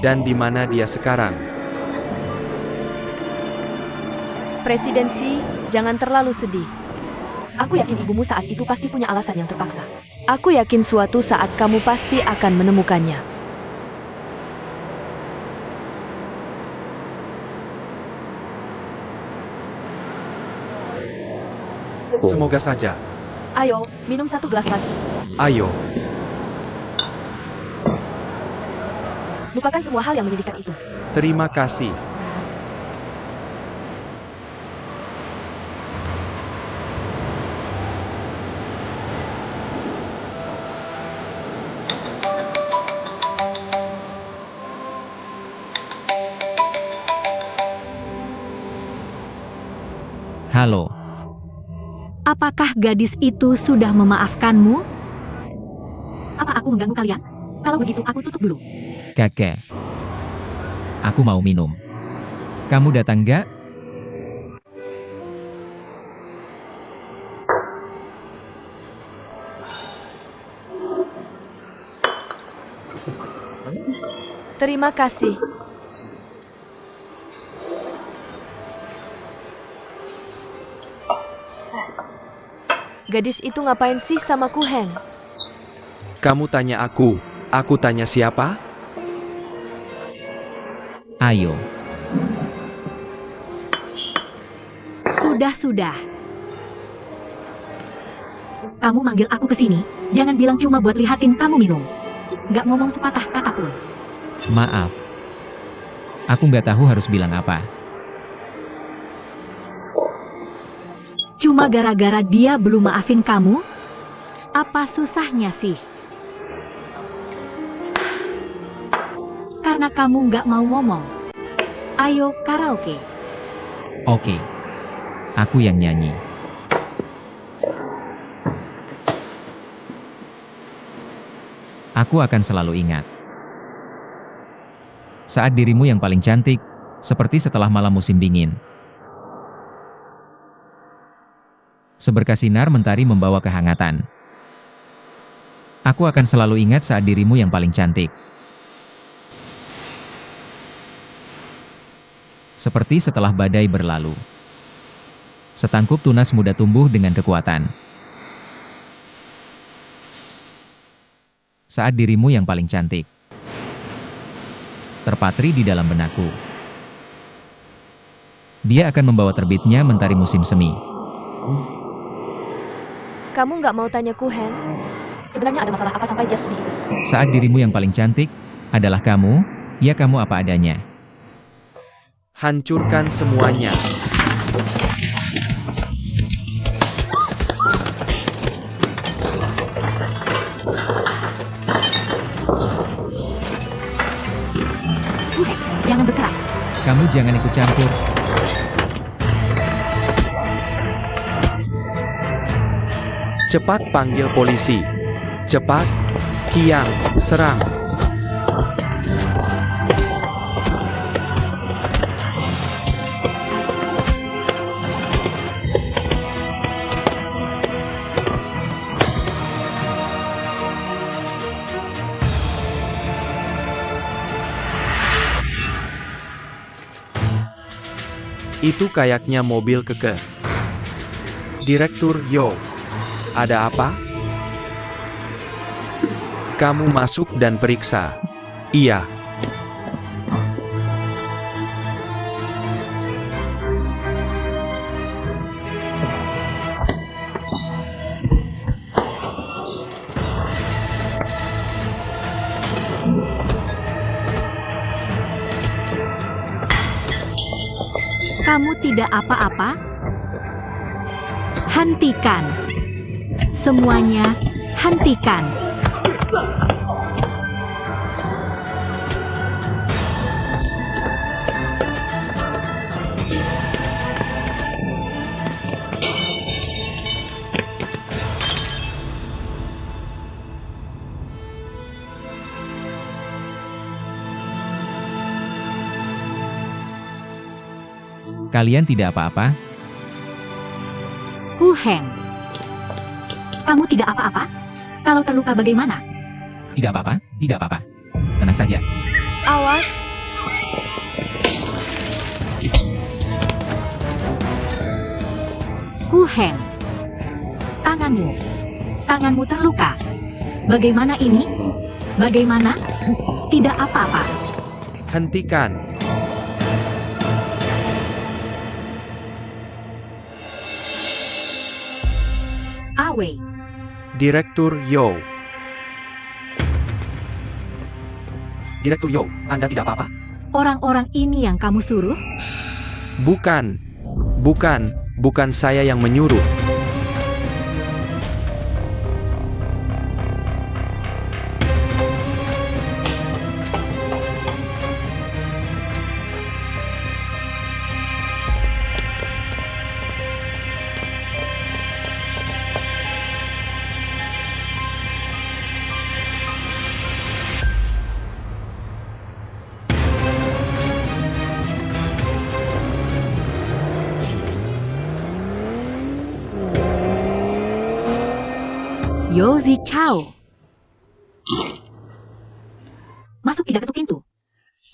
dan di mana dia sekarang. Presidensi, jangan terlalu sedih. Aku yakin ibumu saat itu pasti punya alasan yang terpaksa. Aku yakin suatu saat kamu pasti akan menemukannya. Semoga saja. Ayo, minum 1 gelas lagi. Ayo, Lupakan semua hal yang menyedihkan itu. terima kasih. Halo, Apakah gadis itu sudah memaafkanmu? Apa aku mengganggu kalian? Kalau begitu aku tutup dulu. kakek. Aku mau minum. Kamu datang gak? Terima kasih. Gadis itu ngapain sih sama Gu Heng? Kamu tanya aku tanya siapa? Ayo. Sudah. Kamu manggil aku ke sini, jangan bilang cuma buat lihatin kamu minum. Nggak ngomong sepatah kata pun. Maaf. Aku nggak tahu harus bilang apa. Cuma gara-gara dia belum maafin kamu? Apa susahnya sih? Karena kamu nggak mau ngomong. Ayo karaoke. Oke. Aku yang nyanyi. Aku akan selalu ingat. Saat dirimu yang paling cantik, seperti setelah malam musim dingin. Seberkas sinar mentari membawa kehangatan. Aku akan selalu ingat saat dirimu yang paling cantik. Seperti setelah badai berlalu. Setangkup tunas muda tumbuh dengan kekuatan. Saat dirimu yang paling cantik terpatri di dalam benakku. Dia akan membawa terbitnya Mentari Musim Semi. Kamu nggak mau tanya Ku Hen? Sebenarnya ada masalah apa sampai dia sedih itu? Saat dirimu yang paling cantik adalah kamu, ya kamu apa adanya. Hancurkan semuanya. Ku Heng, jangan bergerak. Kamu jangan ikut campur. Cepat panggil polisi. Cepat, Qiang, serang. Itu kayaknya mobil keke. Direktur Yo. Ada apa? Kamu masuk dan periksa. Iya. Kamu tidak apa-apa? Hentikan. Semuanya, hentikan. Kalian tidak apa-apa? Ku Heng. Kamu tidak apa-apa? Kalau terluka bagaimana? Tidak apa-apa, tidak apa-apa. Tenang saja. Awas, Ku Heng. Tanganmu. Tanganmu terluka. Bagaimana ini? Bagaimana? Tidak apa-apa. Hentikan. Awe. Direktur Yo. Direktur Yo, Anda tidak apa-apa? Orang-orang ini yang kamu suruh? Bukan. Bukan saya yang menyuruh. Yo Zichao. Masuk tidak ketuk pintu.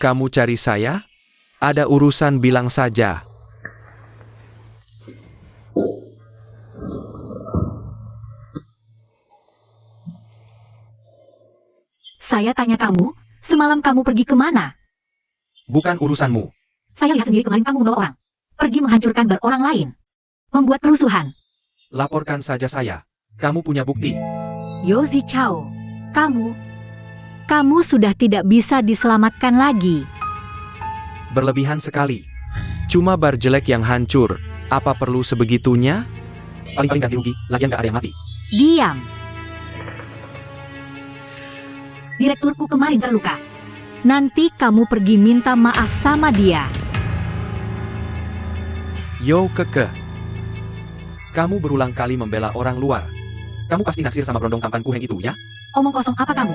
Kamu cari saya? Ada urusan bilang saja. Saya tanya kamu, semalam kamu pergi kemana? Bukan urusanmu. Saya lihat sendiri kemarin kamu membawa orang. Pergi menghancurkan bar orang lain. Membuat kerusuhan. Laporkan saja saya. Kamu punya bukti. Yo Zichao. Kamu sudah tidak bisa diselamatkan lagi. Berlebihan sekali. Cuma bar jelek yang hancur. Apa perlu sebegitunya? Paling-paling ganti rugi, lagian gak ada yang mati. Diam. Direkturku kemarin terluka. Nanti kamu pergi minta maaf sama dia. Yo keke. Kamu berulang kali membela orang luar. Kamu pasti naksir sama berondong tampan Ku Heng itu, ya? Omong kosong apa kamu?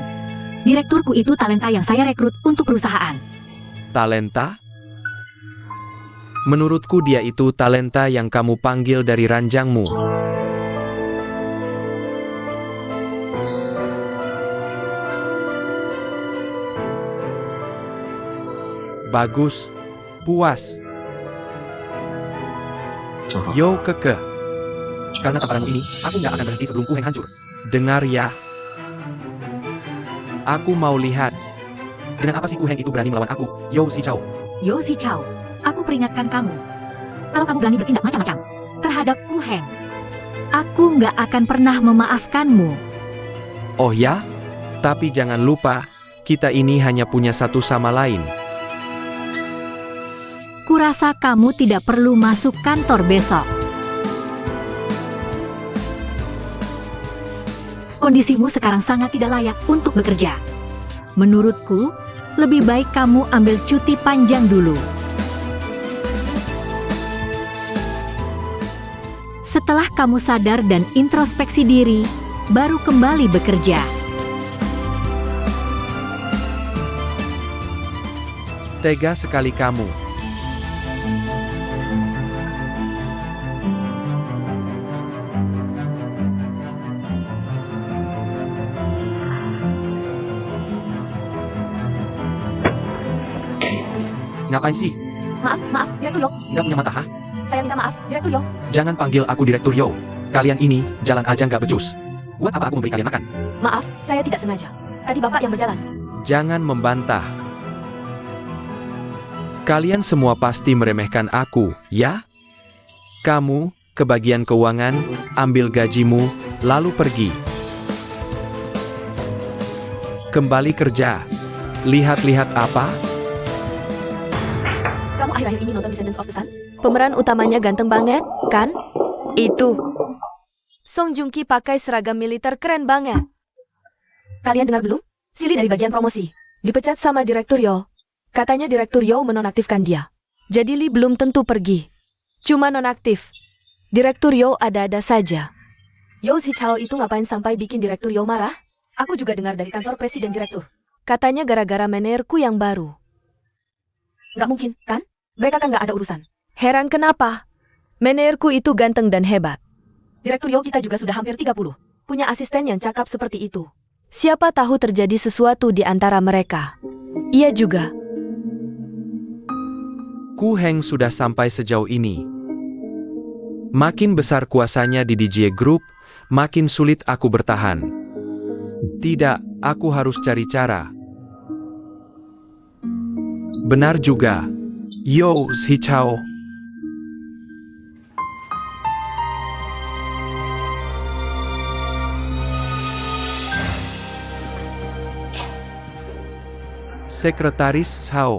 Direkturku itu talenta yang saya rekrut untuk perusahaan. Talenta? Menurutku dia itu talenta yang kamu panggil dari ranjangmu. Bagus. Puas. Yo keke. Karena tamparanmu ini, aku nggak akan berhenti sebelum Ku Heng hancur. Dengar ya. Aku mau lihat. Dengan apa sih Ku Heng itu berani melawan aku, Yo Zichao? Yo Zichao, aku peringatkan kamu. Kalau kamu berani bertindak macam-macam terhadap Ku Heng, aku nggak akan pernah memaafkanmu. Oh ya? Tapi jangan lupa, kita ini hanya punya satu sama lain. Kurasa kamu tidak perlu masuk kantor besok. Kondisimu sekarang sangat tidak layak untuk bekerja. Menurutku, lebih baik kamu ambil cuti panjang dulu. Setelah kamu sadar dan introspeksi diri, baru kembali bekerja. Tega sekali kamu. Ngapain sih? Maaf, Direktur Yo. Nggak punya mata, hah? Saya minta maaf, Direktur Yo. Jangan panggil aku Direktur Yo. Kalian ini, jalan aja nggak becus. Buat apa aku memberi kalian makan? Maaf, saya tidak sengaja. Tadi Bapak yang berjalan. Jangan membantah. Kalian semua pasti meremehkan aku, ya? Kamu, ke bagian keuangan, ambil gajimu, lalu pergi. Kembali kerja. Lihat-lihat apa? Kamu akhir-akhir ini nonton Descendants of the Sun? Pemeran utamanya ganteng banget, kan? Itu. Song Joong Ki pakai seragam militer keren banget. Kalian dengar belum? Silly dari bagian promosi. Dipecat sama Direktur Yo. Katanya Direktur Yo menonaktifkan dia. Jadi Lee belum tentu pergi. Cuma nonaktif. Direktur Yo ada-ada saja. Yo si Chao itu ngapain sampai bikin Direktur Yo marah? Aku juga dengar dari kantor presiden direktur. Katanya gara-gara manajerku yang baru. Nggak mungkin, kan? Mereka kan nggak ada urusan. Heran kenapa? Manajerku itu ganteng dan hebat. Direktur Yo kita juga sudah hampir 30. Punya asisten yang cakap seperti itu. Siapa tahu terjadi sesuatu di antara mereka. Iya juga. Ku Heng sudah sampai sejauh ini. Makin besar kuasanya di DJ Group, makin sulit aku bertahan. Tidak, aku harus cari cara. Benar juga. Yo, Si Chao. Sekretaris Chao.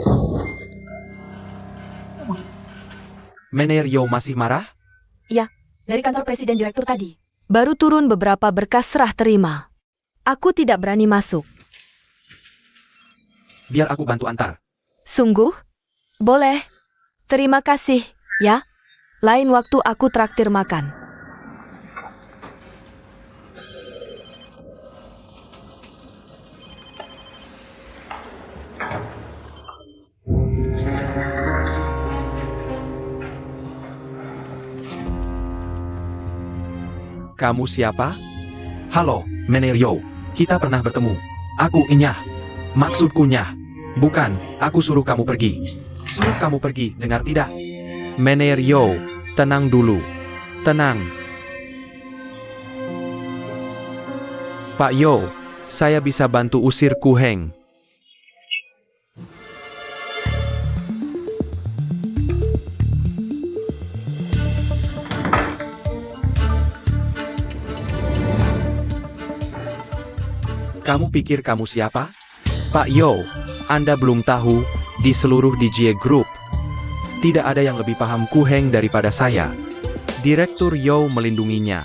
Manajer Yo masih marah? Dari kantor presiden direktur tadi. Baru turun beberapa berkas serah terima. Aku tidak berani masuk. Biar aku bantu antar. Sungguh? Boleh. Terima kasih, ya. Lain waktu aku traktir makan. Kamu siapa? Halo, Manajer Yo. Kita pernah bertemu. Aku Inyah. Maksudku Nyah. Bukan, aku suruh kamu pergi. Suruh kamu pergi, dengar tidak? Manajer Yo, tenang dulu. Tenang. Pak Yo, saya bisa bantu usir Ku Heng. Kamu pikir kamu siapa? Pak Yo, Anda belum tahu, di seluruh DJ Group, tidak ada yang lebih paham Ku Heng daripada saya. Direktur Yo melindunginya.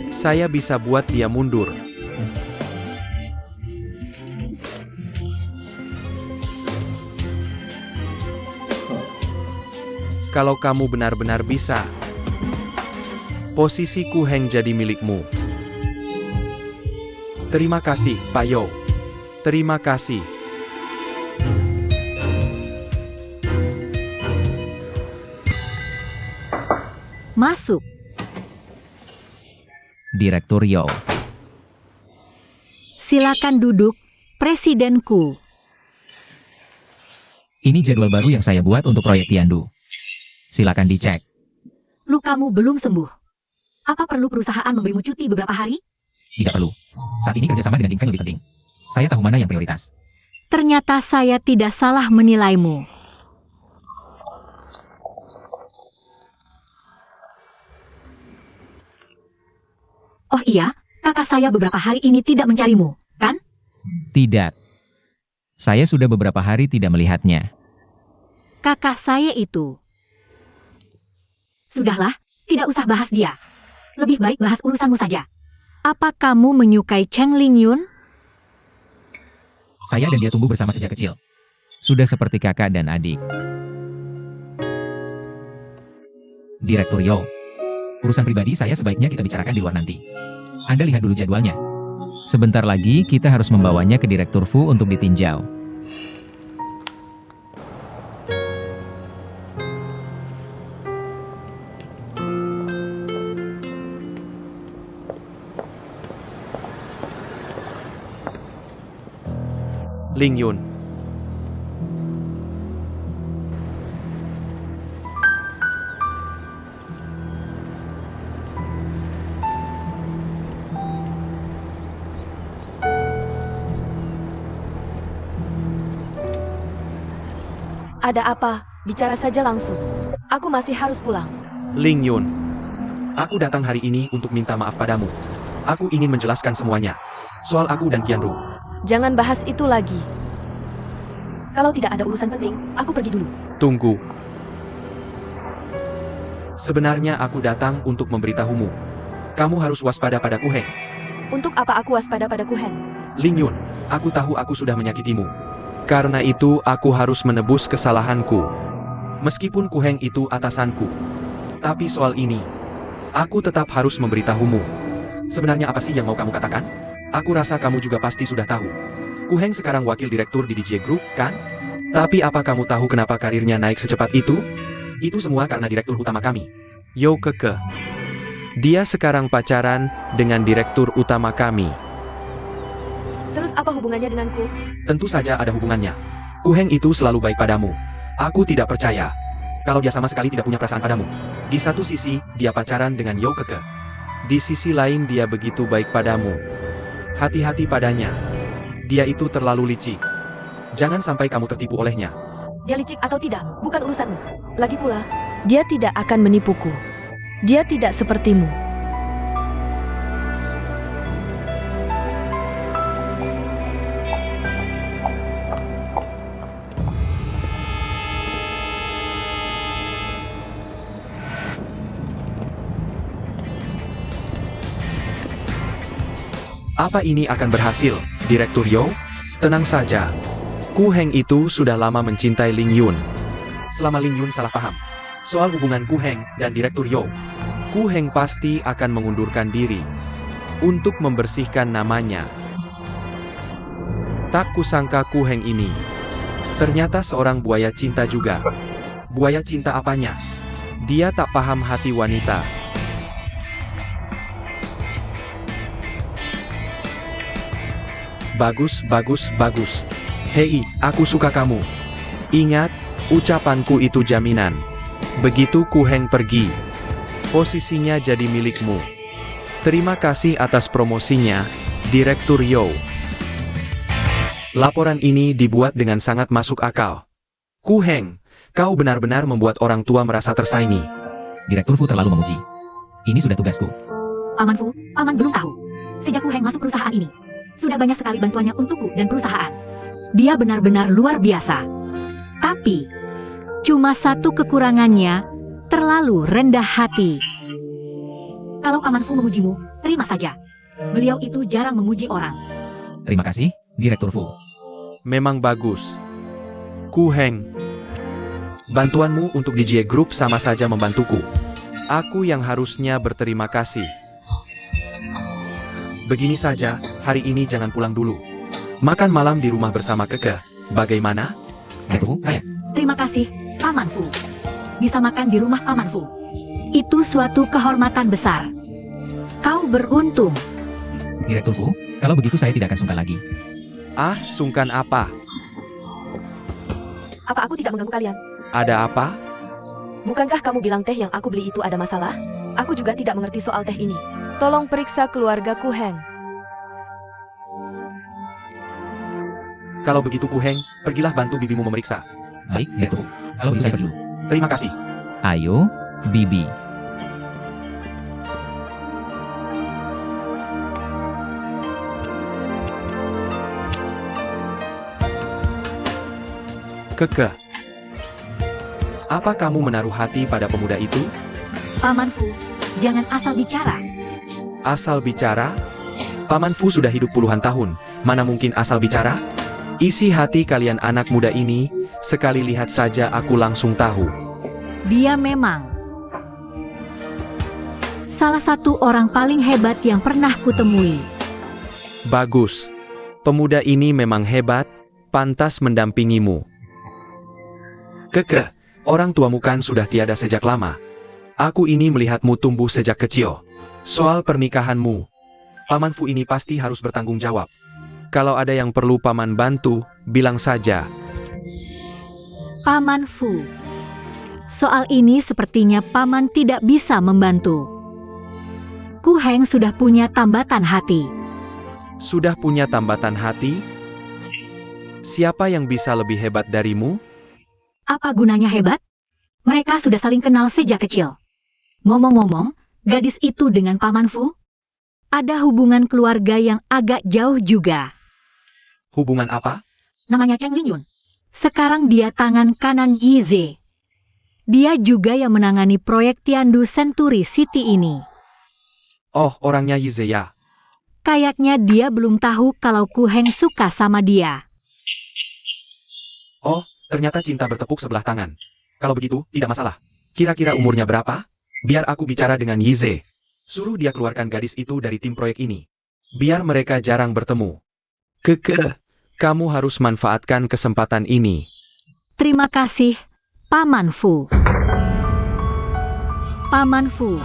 Saya bisa buat dia mundur. Kalau kamu benar-benar bisa, posisi Ku Heng jadi milikmu. Terima kasih, Pak Yo. Terima kasih. Masuk. Direktur Yo. Silakan duduk, presidenku. Ini jadwal baru yang saya buat untuk proyek Tiandu. Silakan dicek. Lukamu belum sembuh. Apa perlu perusahaan memberimu cuti beberapa hari? Tidak perlu. Saat ini kerjasama dengan Ingfeng lebih penting. Saya tahu mana yang prioritas. Ternyata saya tidak salah menilaimu. Oh iya, kakak saya beberapa hari ini tidak mencarimu, kan? Tidak. Saya sudah beberapa hari tidak melihatnya. Kakak saya itu. Sudahlah, tidak usah bahas dia. Lebih baik bahas urusanmu saja. Apa kamu menyukai Cheng Lingyun? Saya dan dia tumbuh bersama sejak kecil. Sudah seperti kakak dan adik. Direktur Yo. Urusan pribadi saya sebaiknya kita bicarakan di luar nanti. Anda lihat dulu jadwalnya. Sebentar lagi kita harus membawanya ke Direktur Fu untuk ditinjau. Lingyun. Ada apa? Bicara saja langsung. Aku masih harus pulang. Lingyun. Aku datang hari ini untuk minta maaf padamu. Aku ingin menjelaskan semuanya. Soal aku dan Qianru. Jangan bahas itu lagi. Kalau tidak ada urusan penting, aku pergi dulu. Tunggu. Sebenarnya aku datang untuk memberitahumu. Kamu harus waspada pada Ku Heng. Untuk apa aku waspada pada Ku Heng? Lingyun, aku tahu aku sudah menyakitimu. Karena itu aku harus menebus kesalahanku. Meskipun Ku Heng itu atasanku. Tapi soal ini, aku tetap harus memberitahumu. Sebenarnya apa sih yang mau kamu katakan? Aku rasa kamu juga pasti sudah tahu. Ku Heng sekarang wakil direktur di DJ Group, kan? Tapi apa kamu tahu kenapa karirnya naik secepat itu? Itu semua karena direktur utama kami, Yo Keke. Dia sekarang pacaran dengan direktur utama kami. Terus apa hubungannya denganku? Tentu saja ada hubungannya. Ku Heng itu selalu baik padamu. Aku tidak percaya kalau dia sama sekali tidak punya perasaan padamu. Di satu sisi, dia pacaran dengan Yo Keke. Di sisi lain dia begitu baik padamu. Hati-hati padanya. Dia itu terlalu licik. Jangan sampai kamu tertipu olehnya. Dia licik atau tidak, bukan urusanmu. Lagi pula, dia tidak akan menipuku. Dia tidak sepertimu. Apa ini akan berhasil, Direktur Yo? Tenang saja. Ku Heng itu sudah lama mencintai Lingyun. Selama Lingyun salah paham soal hubungan Ku Heng dan Direktur Yo, Ku Heng pasti akan mengundurkan diri untuk membersihkan namanya. Tak kusangka Ku Heng ini ternyata seorang buaya cinta juga. Buaya cinta apanya? Dia tak paham hati wanita. Bagus, bagus, bagus. Hei, aku suka kamu. Ingat, ucapanku itu jaminan. Begitu Ku Heng pergi, posisinya jadi milikmu. Terima kasih atas promosinya, Direktur Yo. Laporan ini dibuat dengan sangat masuk akal. Ku Heng, kau benar-benar membuat orang tua merasa tersaingi. Direktur Fu terlalu memuji. Ini sudah tugasku. Paman Fu, Paman belum tahu. Sejak Ku Heng masuk perusahaan ini, sudah banyak sekali bantuannya untukku dan perusahaan. Dia benar-benar luar biasa. Tapi, cuma satu kekurangannya, terlalu rendah hati. Kalau Paman Fu memujimu, terima saja. Beliau itu jarang memuji orang. Terima kasih, Direktur Fu. Memang bagus. Ku Heng, bantuanmu untuk DJ Group sama saja membantuku. Aku yang harusnya berterima kasih. Begini saja, hari ini jangan pulang dulu. Makan malam di rumah bersama Keke. Bagaimana? Direktur Fu, saya. Terima kasih, Paman Fu. Bisa makan di rumah Paman Fu. Itu suatu kehormatan besar. Kau beruntung. Direktur Fu, kalau begitu saya tidak akan sungkan lagi. Ah, sungkan apa? Apa aku tidak mengganggu kalian? Ada apa? Bukankah kamu bilang teh yang aku beli itu ada masalah? Aku juga tidak mengerti soal teh ini. Tolong periksa keluarga Ku Heng. Kalau begitu Ku Heng, pergilah bantu bibimu memeriksa. Baik, Direktur Fu. Kalau begitu saya pergi dulu. Terima kasih. Ayo, Bibi. Keke. Apa kamu menaruh hati pada pemuda itu? Paman Fu, jangan asal bicara. Asal bicara? Paman Fu sudah hidup puluhan tahun, mana mungkin asal bicara? Isi hati kalian anak muda ini, sekali lihat saja aku langsung tahu. Dia memang salah satu orang paling hebat yang pernah kutemui. Bagus. Pemuda ini memang hebat, pantas mendampingimu. Keke, orang tuamu kan sudah tiada sejak lama. Aku ini melihatmu tumbuh sejak kecil. Soal pernikahanmu, Paman Fu ini pasti harus bertanggung jawab. Kalau ada yang perlu Paman bantu, bilang saja. Paman Fu, soal ini sepertinya Paman tidak bisa membantu. Ku Heng sudah punya tambatan hati. Sudah punya tambatan hati? Siapa yang bisa lebih hebat darimu? Apa gunanya hebat? Mereka sudah saling kenal sejak kecil. Ngomong-ngomong, gadis itu dengan Paman Fu ada hubungan keluarga yang agak jauh juga. Hubungan apa? Namanya Cheng Lingyun. Sekarang dia tangan kanan Yize. Dia juga yang menangani proyek Tiandu Century City ini. Oh, orangnya Yize ya. Kayaknya dia belum tahu kalau Ku Heng suka sama dia. Oh, ternyata cinta bertepuk sebelah tangan. Kalau begitu, tidak masalah. Kira-kira umurnya berapa? Biar aku bicara dengan Yize. Suruh dia keluarkan gadis itu dari tim proyek ini. Biar mereka jarang bertemu. Keke, kamu harus manfaatkan kesempatan ini. Terima kasih, Paman Fu. Paman Fu,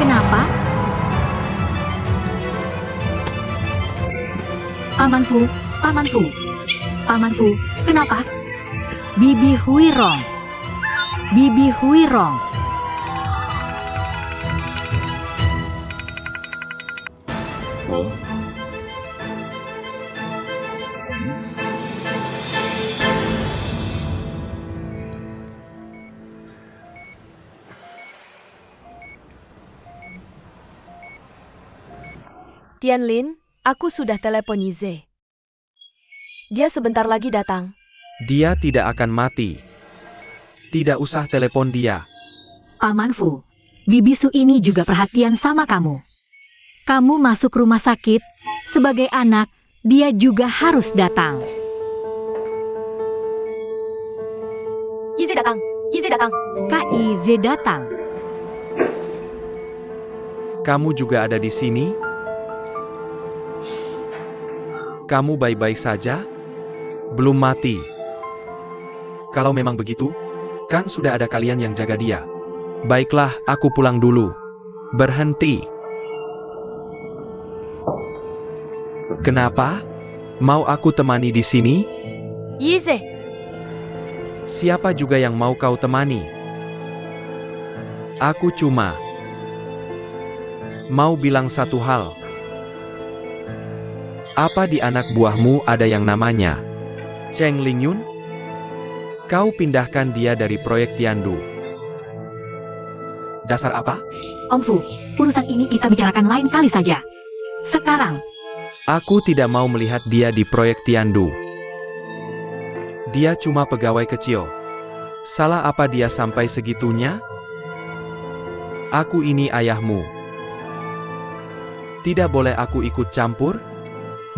kenapa? Paman Fu, Paman Fu. Paman Fu, kenapa? Bibi Huirong. Bibi Huirong. Tianlin, aku sudah telepon Yize. Dia sebentar lagi datang. Dia tidak akan mati. Tidak usah telepon dia. Paman Fu, Bibi Su ini juga perhatian sama kamu. Kamu masuk rumah sakit, sebagai anak, dia juga harus datang. Yize datang. Yize datang. Kak Yize datang. Kamu juga ada di sini? Kamu baik-baik saja? Belum mati. Kalau memang begitu, kan sudah ada kalian yang jaga dia. Baiklah, aku pulang dulu. Berhenti. Kenapa? Mau aku temani di sini? Yize, Siapa juga yang mau kau temani? Aku cuma mau bilang satu hal. Apa di anak buahmu ada yang namanya Cheng Lingyun? Kau pindahkan dia dari proyek Tiandu. Dasar apa? Om Fu, urusan ini kita bicarakan lain kali saja. Sekarang, Aku tidak mau melihat dia di proyek Tiandu. Dia cuma pegawai kecil. Salah apa dia sampai segitunya? Aku ini ayahmu. Tidak boleh aku ikut campur?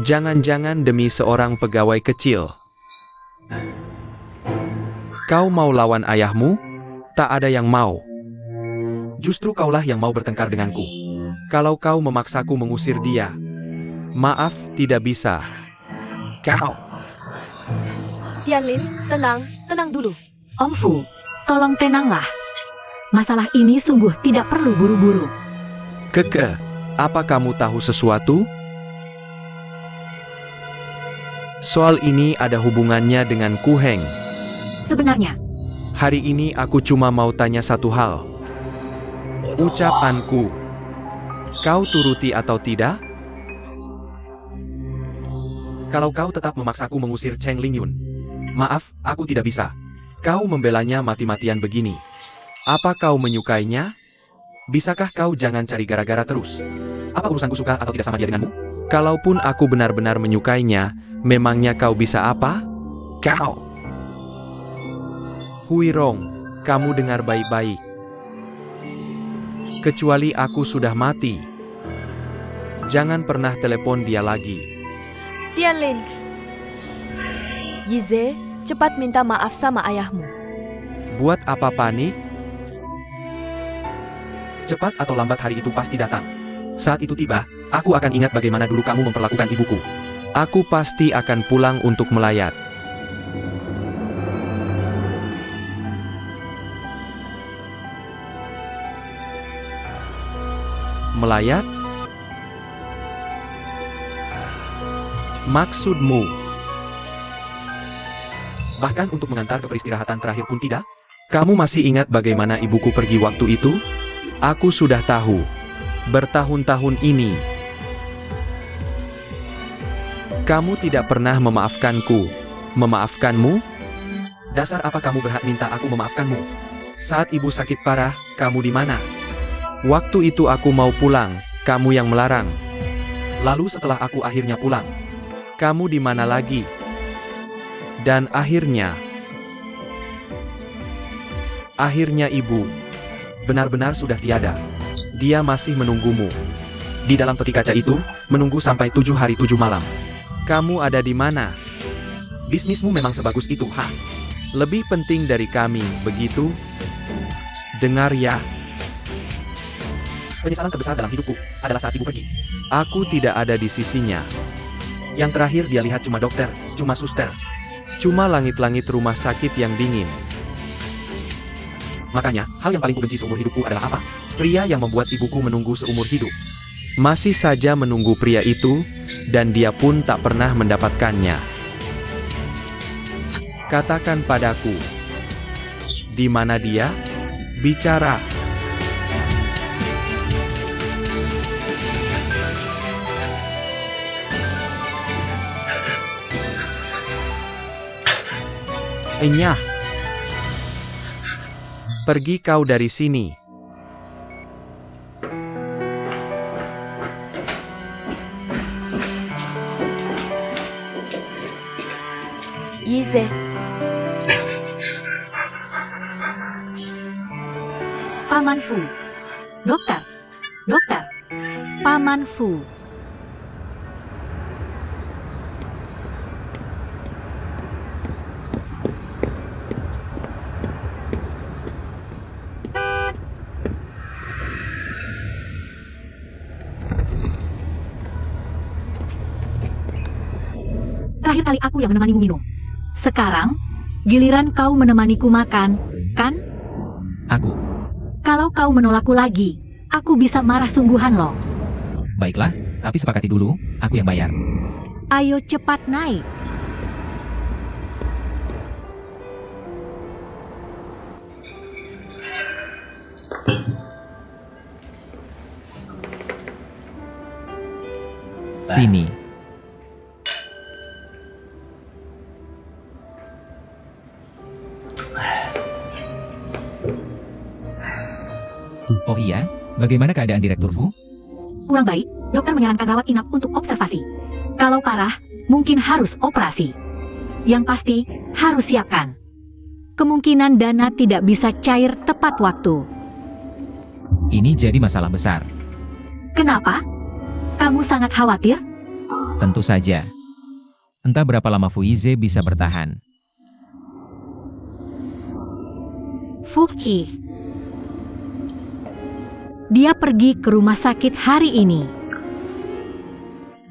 Jangan-jangan demi seorang pegawai kecil. Kau mau lawan ayahmu? Tak ada yang mau. Justru kaulah yang mau bertengkar denganku. Kalau kau memaksaku mengusir dia, maaf, tidak bisa. Kau. Tianlin, tenang, tenang dulu. Om Fu, tolong tenanglah. Masalah ini sungguh tidak perlu buru-buru. Keke, apa kamu tahu sesuatu? Soal ini ada hubungannya dengan Ku Heng. Sebenarnya, Hari ini aku cuma mau tanya satu hal. Ucapanku, kau turuti atau tidak? Kalau kau tetap memaksaku mengusir Cheng Lingyun, maaf, aku tidak bisa. Kau membelanya mati-matian begini. Apa kau menyukainya? Bisakah kau jangan cari gara-gara terus? Apa urusanku suka atau tidak sama dia denganmu? Kalaupun aku benar-benar menyukainya, memangnya kau bisa apa? Kau. Hui Rong, kamu dengar baik-baik. Kecuali aku sudah mati. Jangan pernah telepon dia lagi. Tianlin. Yize, cepat minta maaf sama ayahmu. Buat apa panik? Cepat atau lambat hari itu pasti datang. Saat itu tiba, aku akan ingat bagaimana dulu kamu memperlakukan ibuku. Aku pasti akan pulang untuk melayat. Melayat? Maksudmu? Bahkan untuk mengantar ke peristirahatan terakhir pun tidak? Kamu masih ingat bagaimana ibuku pergi waktu itu? Aku sudah tahu. Bertahun-tahun ini. Kamu tidak pernah memaafkanku. Memaafkanmu? Dasar apa kamu berhak minta aku memaafkanmu? Saat ibu sakit parah, kamu di mana? Waktu itu aku mau pulang, kamu yang melarang. Lalu setelah aku akhirnya pulang, kamu di mana lagi? Dan akhirnya ibu benar-benar sudah tiada. Dia masih menunggumu. Di dalam peti kaca itu, menunggu sampai 7 hari 7 malam. Kamu ada di mana? Bisnismu memang sebagus itu, ha? Lebih penting dari kami, begitu? Dengar ya. Penyesalan terbesar dalam hidupku adalah saat ibu pergi. Aku tidak ada di sisinya. Yang terakhir dia lihat cuma dokter, cuma suster. Cuma langit-langit rumah sakit yang dingin. Makanya, hal yang paling kubenci seumur hidupku adalah apa? Pria yang membuat ibuku menunggu seumur hidup. Masih saja menunggu pria itu, dan dia pun tak pernah mendapatkannya. Katakan padaku, di mana dia? Bicara. Enyah. Pergi kau dari sini. Yize, Paman Fu. Dokter. Dokter. Paman Fu. Terakhir kali aku yang menemanimu minum. Sekarang, giliran kau menemaniku makan, kan? Aku. Kalau kau menolakku lagi, aku bisa marah sungguhan loh. Baiklah, tapi sepakati dulu, aku yang bayar. Ayo cepat naik. Sini. Oh iya, bagaimana keadaan Direktur Fu? Kurang baik, dokter menyarankan rawat inap untuk observasi. Kalau parah, mungkin harus operasi. Yang pasti, harus siapkan. Kemungkinan dana tidak bisa cair tepat waktu. Ini jadi masalah besar. Kenapa? Kamu sangat khawatir? Tentu saja. Entah berapa lama Fu Yize bisa bertahan. Fuki. Dia pergi ke rumah sakit hari ini.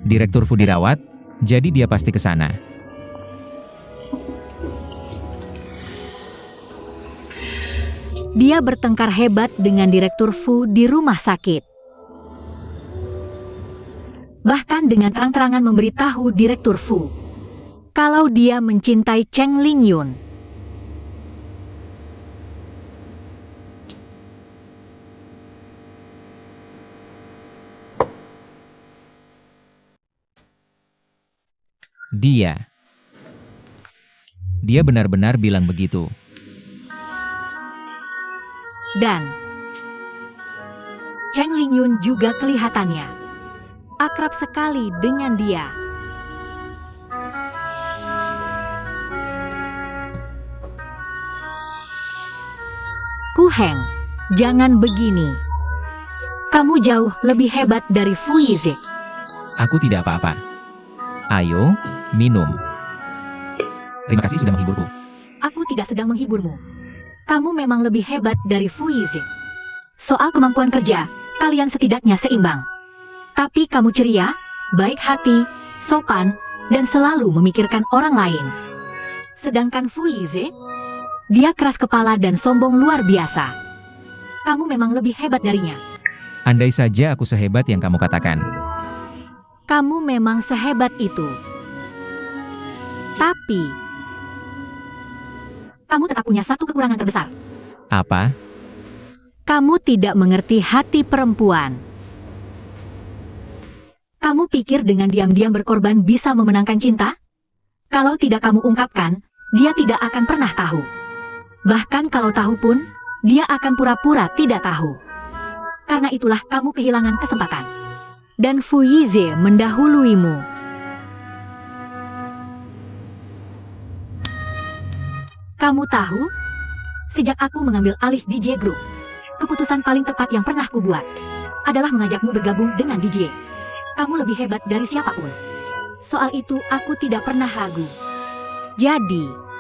Direktur Fu dirawat, jadi dia pasti ke sana. Dia bertengkar hebat dengan Direktur Fu di rumah sakit. Bahkan dengan terang-terangan memberitahu Direktur Fu kalau dia mencintai Cheng Lingyun. Dia benar-benar bilang begitu. Dan Cheng Lingyun juga kelihatannya akrab sekali dengan dia. Fu Heng, jangan begini. Kamu jauh lebih hebat dari Fu Yize. Aku tidak apa-apa. Ayo, minum. Terima kasih sudah menghiburku. Aku tidak sedang menghiburmu. Kamu memang lebih hebat dari Fu Yize. Soal kemampuan kerja, kalian setidaknya seimbang. Tapi kamu ceria, baik hati, sopan, dan selalu memikirkan orang lain. Sedangkan Fu Yize, dia keras kepala dan sombong luar biasa. Kamu memang lebih hebat darinya. Andai saja aku sehebat yang kamu katakan. Kamu memang sehebat itu. Tapi, kamu tetap punya satu kekurangan terbesar. Apa? Kamu tidak mengerti hati perempuan. Kamu pikir dengan diam-diam berkorban bisa memenangkan cinta? Kalau tidak kamu ungkapkan, dia tidak akan pernah tahu. Bahkan kalau tahu pun, dia akan pura-pura tidak tahu. Karena itulah kamu kehilangan kesempatan. Dan Fu Yize mendahuluimu. Kamu tahu? Sejak aku mengambil alih DJ Group, keputusan paling tepat yang pernah kubuat adalah mengajakmu bergabung dengan DJ. Kamu lebih hebat dari siapapun. Soal itu aku tidak pernah ragu. Jadi,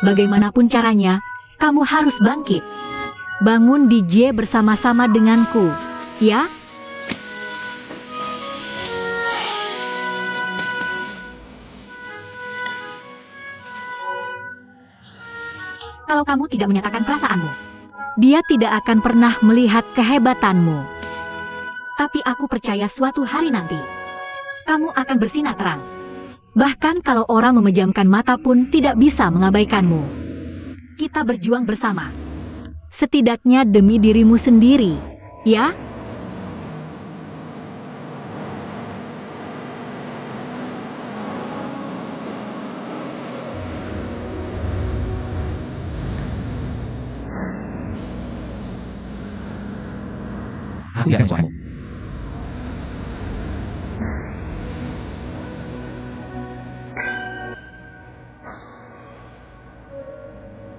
bagaimanapun caranya, kamu harus bangkit. Bangun DJ bersama-sama denganku, ya? Kalau kamu tidak menyatakan perasaanmu, dia tidak akan pernah melihat kehebatanmu. Tapi aku percaya suatu hari nanti, kamu akan bersinar terang. Bahkan kalau orang memejamkan mata pun tidak bisa mengabaikanmu. Kita berjuang bersama. Setidaknya demi dirimu sendiri, ya? Aku tidak akan suaramu.